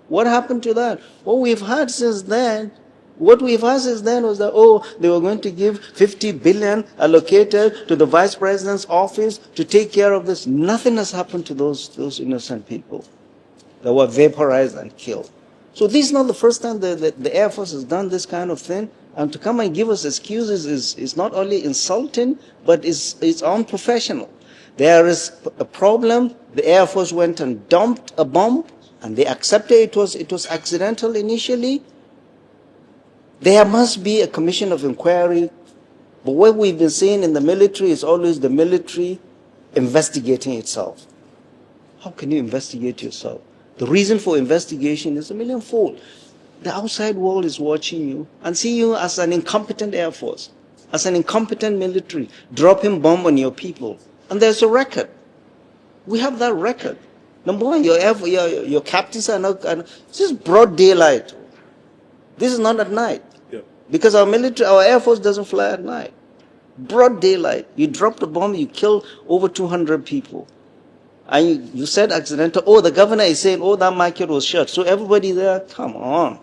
What happened to that? What we've had since then was that, they were going to give 50 billion allocated to the vice president's office to take care of this. Nothing has happened to those innocent people that were vaporized and killed. So this is not the first time the Air Force has done this kind of thing. And to come and give us excuses is not only insulting, but it's unprofessional. There is a problem. The Air Force went and dumped a bomb, and they accepted it was accidental initially. There must be a commission of inquiry. But what we've been seeing in the military is always the military investigating itself. How can you investigate yourself? The reason for investigation is a millionfold. The outside world is watching you and see you as an incompetent Air Force, as an incompetent military, dropping bomb on your people. And there's a record. We have that record. Number one, your captains are not. This is broad daylight. This is not at night. Yeah. Because our Air Force doesn't fly at night. Broad daylight. You dropped a bomb, you killed over 200 people. And you said accidental. The governor is saying, that market was shut. So everybody there, come on.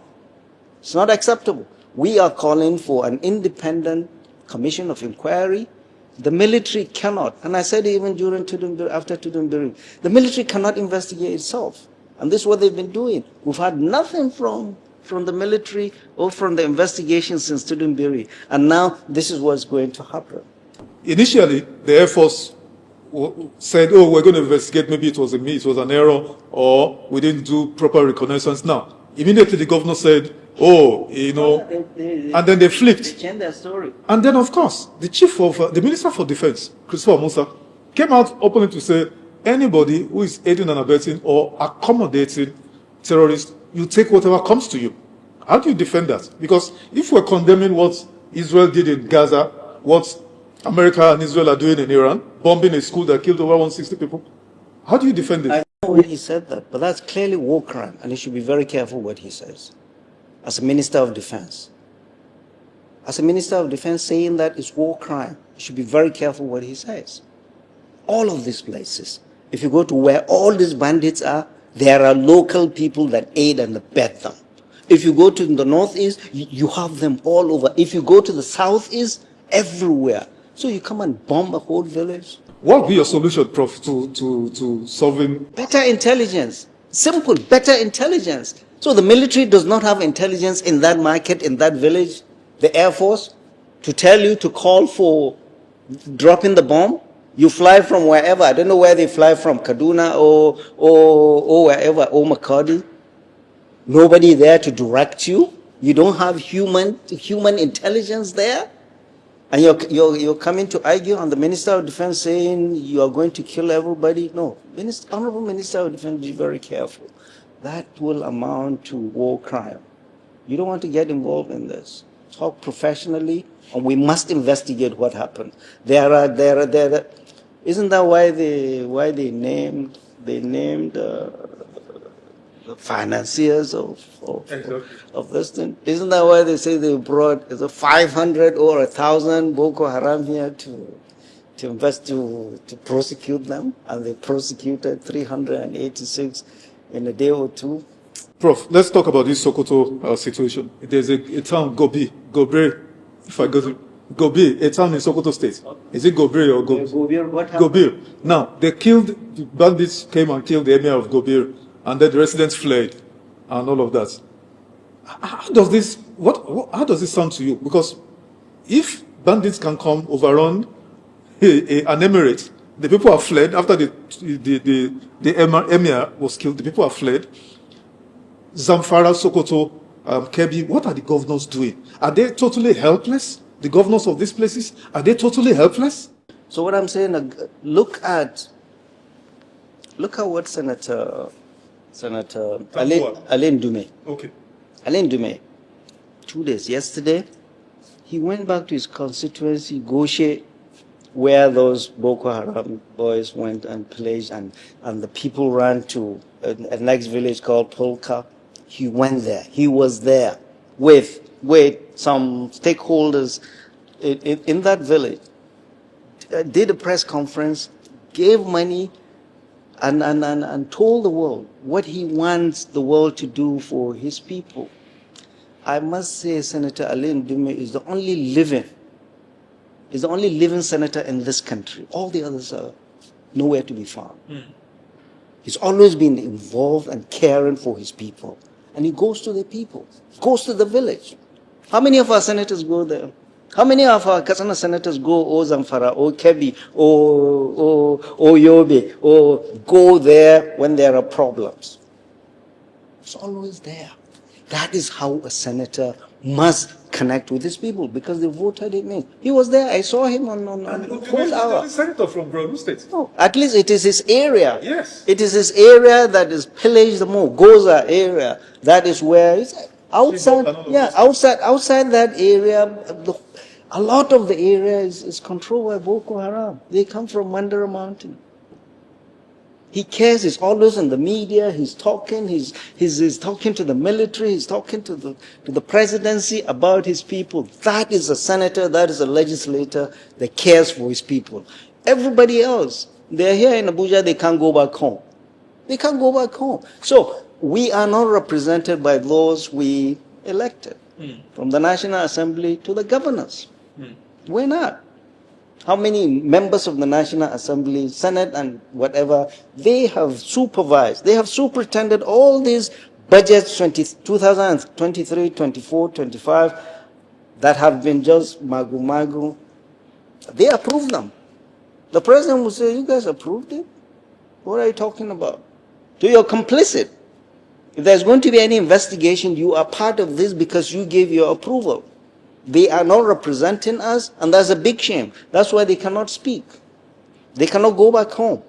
It's not acceptable. We are calling for an independent commission of inquiry. The military cannot, and I said even after Tudumbiri, the military cannot investigate itself. And this is what they've been doing. We've had nothing from the military or from the investigation since Tudumbiri. And now this is what's going to happen. Initially, the Air Force said, we're going to investigate, maybe it was an error, or we didn't do proper reconnaissance. Now, immediately the governor said, and then they flipped. They changed their story. And then, of course, the Minister for Defense, Christopher Musa, came out openly to say, anybody who is aiding and abetting or accommodating terrorists, you take whatever comes to you. How do you defend that? Because if we're condemning what Israel did in Gaza, what America and Israel are doing in Iran, bombing a school that killed over 160 people, how do you defend it? I know when he said that, but that's clearly war crime, and he should be very careful what he says. As a Minister of Defense. As a Minister of Defense, saying that is war crime. He should be very careful what he says. All of these places, if you go to where all these bandits are, there are local people that aid and abet them. If you go to the northeast, you have them all over. If you go to the southeast, everywhere. So you come and bomb a whole village. What would be your solution, Prof, to solving? Better intelligence. Simple, better intelligence. So the military does not have intelligence in that market, in that village, the Air Force, to tell you to call for dropping the bomb. You fly from wherever. I don't know where they fly from, Kaduna or wherever, or Makadi. Nobody there to direct you. You don't have human intelligence there. And you're coming to argue on the Minister of Defense saying you are going to kill everybody. No, Honorable Minister of Defense, be very careful. That will amount to war crime. You don't want to get involved in this. Talk professionally, and we must investigate what happened. Isn't that why they named the financiers of this thing? Isn't that why they say they brought 500 or 1,000 Boko Haram here to prosecute them, and they prosecuted 386 in a day or two? Prof, let's talk about this Sokoto situation. There's a town, Gobre, if I go to Gobe, a town in Sokoto State. Is it Gobre or Gobe? Gobir, what happened? Gobir. Now, the bandits came and killed the emir of Gobir, and then the residents fled, and all of that. How does this sound to you? Because if bandits can come overrun an emirate, the people have fled after the emir was killed. The people have fled. Zamfara, Sokoto, Kebbi, what are the governors doing? Are they totally helpless? The governors of these places, are they totally helpless? So what I'm saying, look at what Senator Alain Dume. Okay. Alain Dume, 2 days, yesterday, he went back to his constituency, Goshe, where those Boko Haram boys went and pillaged, and the people ran to a next village called Polka. He went there. He was there with some stakeholders in that village, did a press conference, gave money, and told the world what he wants the world to do for his people. I must say Senator Alain Dume is the only living senator in this country. All the others are nowhere to be found. He's always been involved and caring for his people. And he goes to the people, goes to the village. How many of our senators go there? How many of our Kasana senators go or Zamfara or Kebbi or Yobe or go there when there are problems? It's always there. That is how a senator must connect with his people, because they voted him in. He was there. I saw him on whole hour. He's a senator from Borno State. No, at least it is his area. Yes. It is his area that is pillaged the most. Goza area. That is where it's outside. Yeah, outside that area, a lot of the area is controlled by Boko Haram. They come from Mandara Mountain. He cares. He's always in the media. He's talking. He's talking to the military. He's talking to the presidency about his people. That is a senator. That is a legislator that cares for his people. Everybody else, they're here in Abuja. They can't go back home. They can't go back home. So we are not represented by those we elected, from the National Assembly to the governors. We're not. How many members of the National Assembly, Senate, and whatever, they have supervised, they have superintended all these budgets 2023, 24, 25 that have been just magu. They approved them. The president will say, you guys approved it? What are you talking about? So you're complicit. If there's going to be any investigation, you are part of this because you gave your approval. They are not representing us, and that's a big shame. That's why they cannot speak. They cannot go back home.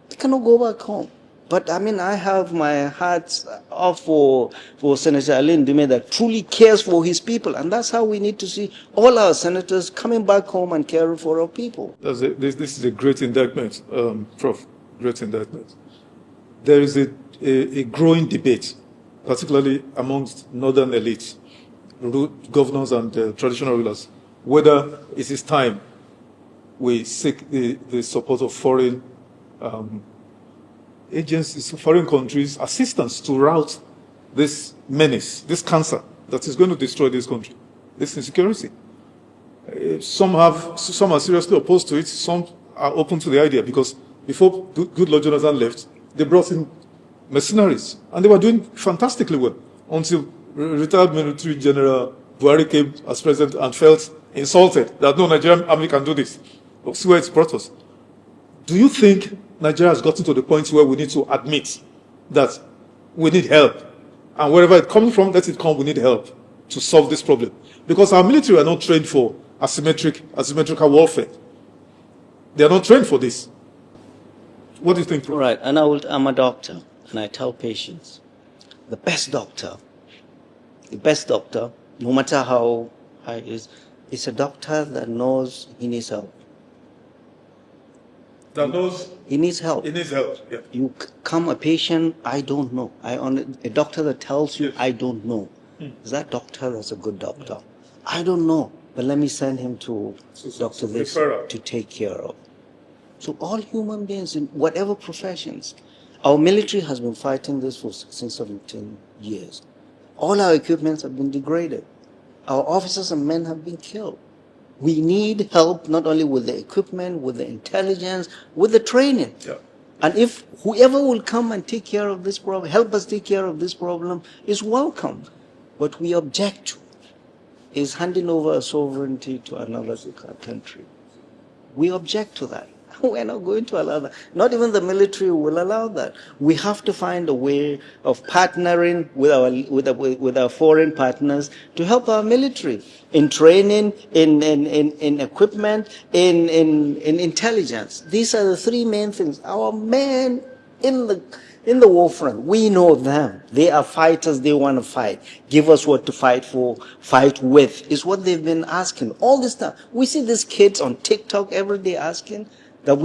They cannot go back home. But I mean, I have my heart off for Senator Alain Dume that truly cares for his people. And that's how we need to see all our senators coming back home and caring for our people. This is a great indictment, Prof. Great indictment. There is a growing debate, particularly amongst northern elites, governors and traditional rulers, whether it is time we seek the support of foreign agencies, foreign countries, assistance to rout this menace, this cancer that is going to destroy this country, this insecurity. Some are seriously opposed to it. Some are open to the idea because before Goodluck Jonathan left, they brought in mercenaries and they were doing fantastically well until retired military general Buhari came as president and felt insulted that no Nigerian army can do this. But see where it's brought us. Do you think Nigeria has gotten to the point where we need to admit that we need help, and wherever it comes from, let it come, we need help to solve this problem? Because our military are not trained for asymmetrical warfare. They are not trained for this. What do you think, Prof? Right, and I'm a doctor, and I tell patients, the best doctor, no matter how high it is a doctor that knows he needs help. That knows he needs help. He needs help. Yeah. You come a patient, I don't know. A doctor that tells you, Yes. I don't know. Is that doctor that's a good doctor? I don't know, but let me send him to Dr. This referral. to take care of. So all human beings in whatever professions, our military has been fighting this for 16, 17 years. All our equipments have been degraded. Our officers and men have been killed. We need help not only with the equipment, with the intelligence, with the training. Yeah. And if whoever will come and take care of this problem, help us take care of this problem, is welcome. What we object to is handing over a sovereignty to another country. We object to that. We're not going to allow that. Not even the military will allow that. We have to find a way of partnering with our foreign partners to help our military in training, in equipment, in intelligence. These are the three main things. Our men in the war front, we know them. They are fighters. They want to fight. Give us what to fight for, fight with, is what they've been asking all this time. We see these kids on TikTok every day asking that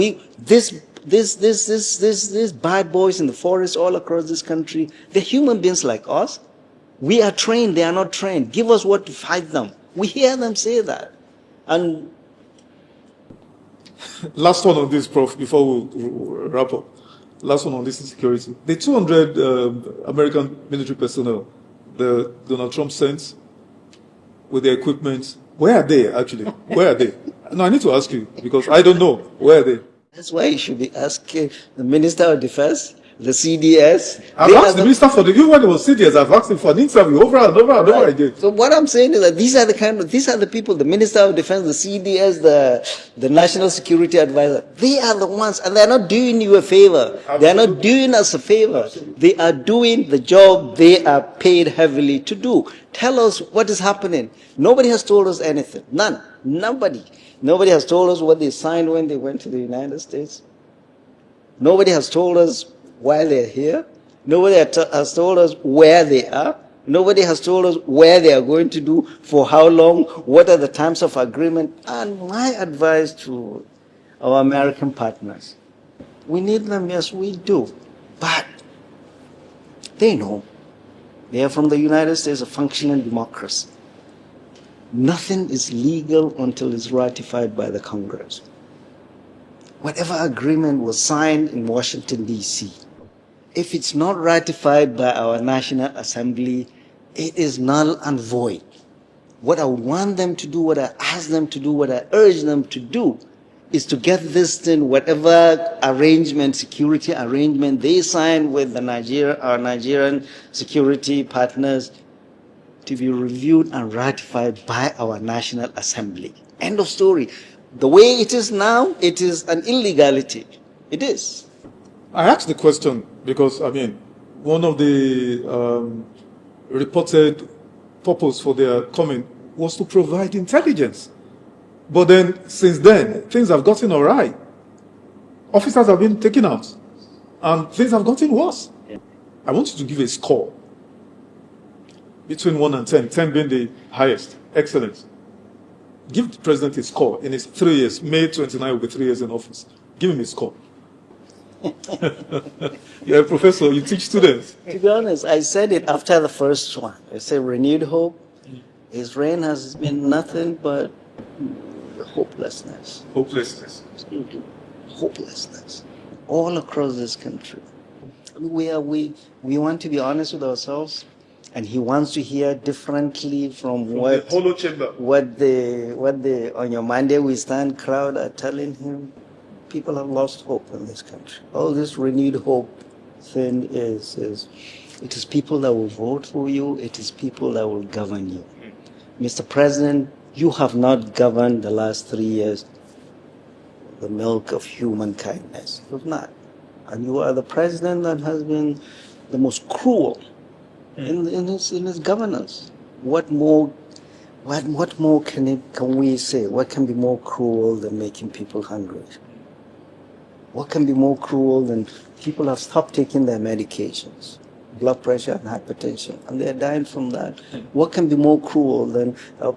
these bad boys in the forest all across this country, they're human beings like us. We are trained, they are not trained. Give us what to fight them. We hear them say that. And last one on this, Prof, before we wrap up. Last one on this insecurity. The 200 American military personnel that Donald Trump sent with their equipment, where are they actually? Where are they? No, I need to ask you because I don't know. Where are they? that's why you should be asking the Minister of Defense, the CDS. I've asked the minister for even when it was CDS, I've asked him for an interview over and over and over again. So what I'm saying is that these are the people, the Minister of Defense, the CDS, the National Security Advisor. They are the ones, and they're not doing you a favor. They're not doing us a favor. They are doing the job they are paid heavily to do. Tell us what is happening. Nobody has told us anything. None. Nobody. Nobody has told us what they signed when they went to the United States. Nobody has told us why they're here. Nobody has told us where they are. Nobody has told us where they are going to do, for how long, what are the terms of agreement. And my advice to our American partners, we need them, yes, we do. But they know. They are from the United States, a functioning democracy. Nothing is legal until it's ratified by the Congress. Whatever agreement was signed in Washington, D.C., if it's not ratified by our National Assembly, it is null and void. What I would want them to do, what I ask them to do, what I urge them to do, is to get this thing, whatever arrangement, security arrangement they sign with our Nigerian security partners, to be reviewed and ratified by our National Assembly. End of story. The way it is now, it is an illegality. It is. I asked the question because, I mean, one of the reported purpose for their coming was to provide intelligence. But then, since then, things have gotten awry. Officers have been taken out, and things have gotten worse. Yeah. I want you to give a score between 1 and 10, 10 being the highest. Excellent. Give the president a score in his 3 years. May 29 will be 3 years in office. Give him a score. You're a professor, you teach students. To be honest, I said it after the first one. I said renewed hope. His reign has been nothing but hopelessness. Hopelessness. Hopelessness. All across this country. We want to be honest with ourselves. and he wants to hear differently from From what the hollow chamber. what the on your Monday we stand crowd are telling him. People have lost hope in this country. All this renewed hope thing is it is people that will vote for you. It is people that will govern you. Mr. President, you have not governed the last 3 years the milk of human kindness. You have not. And you are the president that has been the most cruel in his governance. What more can we say? What can be more cruel than making people hungry? What can be more cruel than people have stopped taking their medications, blood pressure and hypertension, and they're dying from that? What can be more cruel than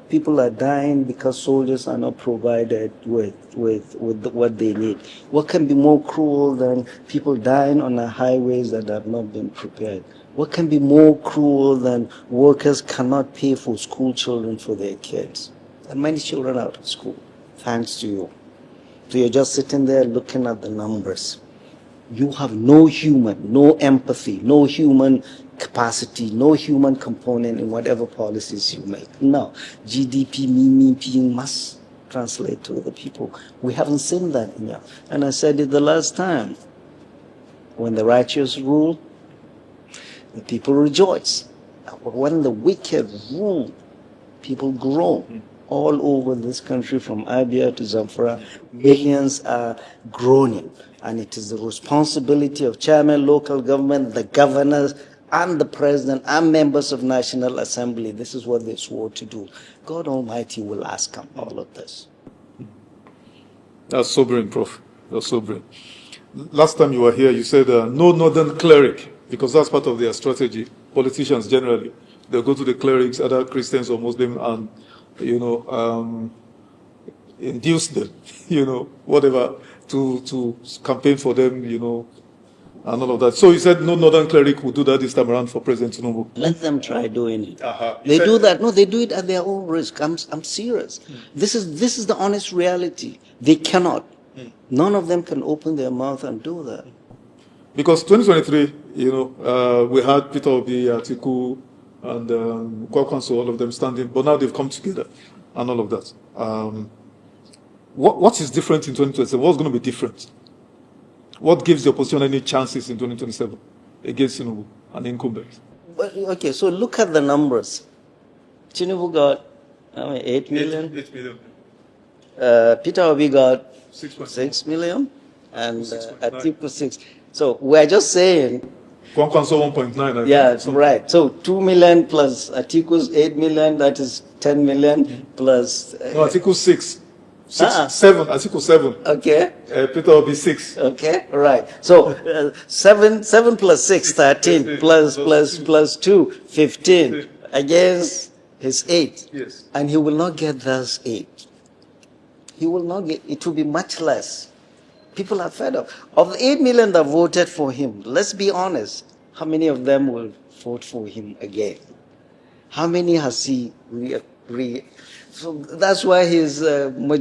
people are dying because soldiers are not provided with what they need? What can be more cruel than people dying on the highways that have not been prepared? What can be more cruel than workers cannot pay for school children for their kids? And many children out of school, thanks to you. So you're just sitting there looking at the numbers. You have no empathy, no human capacity, no human component in whatever policies you make. No. GDP must translate to the people. We haven't seen that yet. And I said it the last time. When the righteous rule, the people rejoice. When the wicked rule, people groan. All over this country, from Abia to Zamfara, millions are groaning. And it is the responsibility of chairman, local government, the governors, and the president, and members of National Assembly. This is what they swore to do. God Almighty will ask them all of this. That's sobering, Prof. That's sobering. Last time you were here, you said no northern cleric, because that's part of their strategy. Politicians generally, they'll go to the clerics, other Christians or Muslims, and induce them, whatever, to campaign for them, and all of that. So you said no northern cleric will do that this time around for President Tinubu. Let them try doing it. They do that. No, they do it at their own risk. I'm serious. This is the honest reality. They cannot. None of them can open their mouth and do that. Because 2023, we had Peter Obi, Atiku, and Kwakwanso, all of them standing, but now they've come together and all of that. What is different in 2027? What's going to be different? What gives the opposition any chances in 2027 against Tinubu and incumbents? Okay, so look at the numbers. Tinubu got 8 million. 8 million. Peter Obi got 6 million, and Atiku 6. So we're just saying. Kwakwanso 1.9. Yeah, right. So 2 million plus Atiku's 8 million, that is 10 million plus. No, Atiku 6. 7. Atiku 7. Okay. Peter Obi 6. Okay, right. So 7 plus 6, 13, plus 2, 15 against his 8. Yes. And he will not get those 8. He will not get, it will be much less. People are fed up. Of the 8 million that voted for him, let's be honest, how many of them will vote for him again? How many has he So that's why his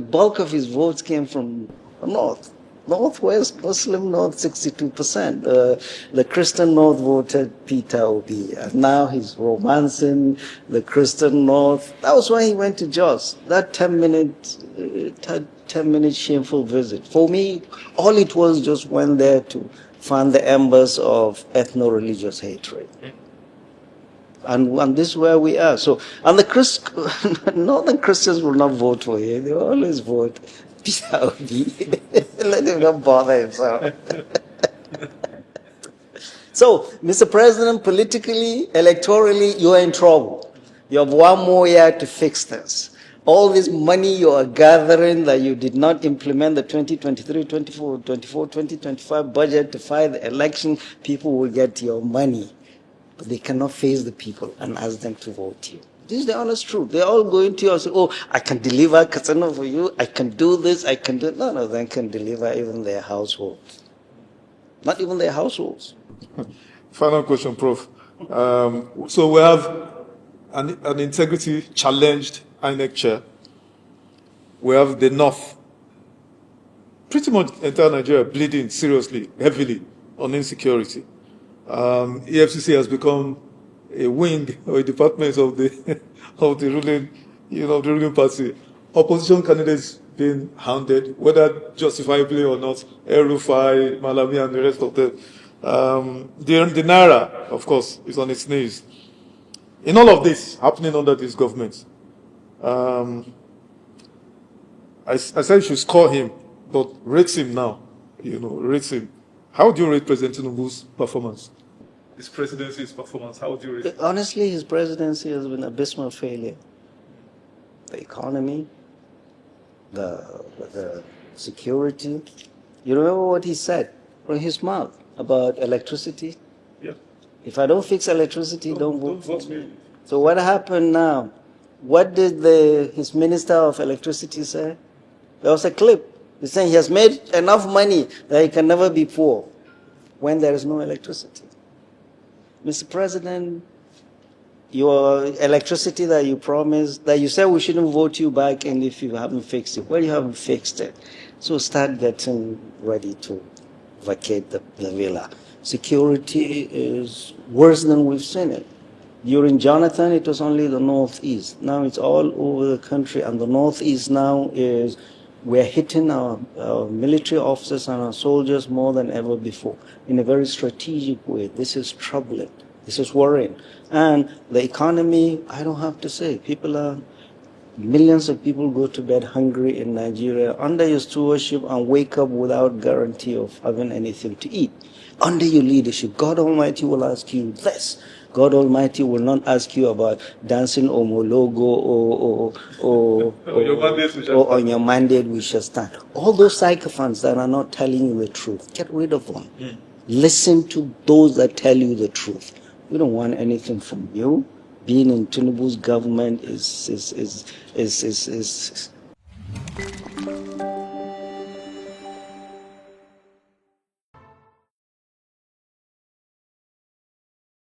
bulk of his votes came from the north. Northwest, Muslim North, 62%. The Christian North voted Peter Obi. And now he's romancing the Christian North. That was why he went to Jos. That 10-minute shameful visit. For me, all it was just went there to fan the embers of ethno-religious hatred. And this is where we are. So, and the Northern Christians will not vote for him. They will always vote Peter Obi. Let him not bother himself. So, Mr. President, politically, electorally, you are in trouble. You have 1 more year to fix this. All this money you are gathering that you did not implement the 2023, 2025 budget to fight the election, people will get your money. But they cannot face the people and ask them to vote you. This is the honest truth. They're all going to you and say, oh, I can deliver Kasano for you, I can do this, I can do... None of them can deliver even their households. Not even their households. Final question, Prof. So we have an integrity challenged INEC chair. We have the North, pretty much entire Nigeria bleeding seriously, heavily on insecurity. EFCC has become a wing or a department of the of the ruling, the ruling party. Opposition candidates being hounded, whether justifiably or not. El-Rufai, Malami, and the rest of them. The Naira, of course, is on its knees. In all of this happening under this government, I said you should score him, but rate him now. Rate him. How do you rate President Tinubu's performance? His presidency's performance, how do you rate it? Honestly, his presidency has been abysmal failure. The economy, the security. You remember what he said from his mouth about electricity? Yeah. If I don't fix electricity, don't vote vote for me. me. So what happened now? What did his minister of electricity say? There was a clip. He's saying he has made enough money that he can never be poor when there is no electricity. Mr. President, your electricity that you promised, that you said we shouldn't vote you back in if you haven't fixed it. Well, you haven't fixed it. So start getting ready to vacate the villa. Security is worse than we've seen it. During Jonathan, it was only the Northeast. Now it's all over the country, and the Northeast now is, we're hitting our military officers and our soldiers more than ever before in a very strategic way. This is troubling. This is worrying. And the economy, I don't have to say, millions of people go to bed hungry in Nigeria under your stewardship and wake up without guarantee of having anything to eat. Under your leadership, God Almighty will ask you this. God Almighty will not ask you about dancing omologo or on your mandate we shall stand. All those sycophants that are not telling you the truth, get rid of them. Listen to those that tell you the truth. We don't want anything from you. Being in Tinubu's government is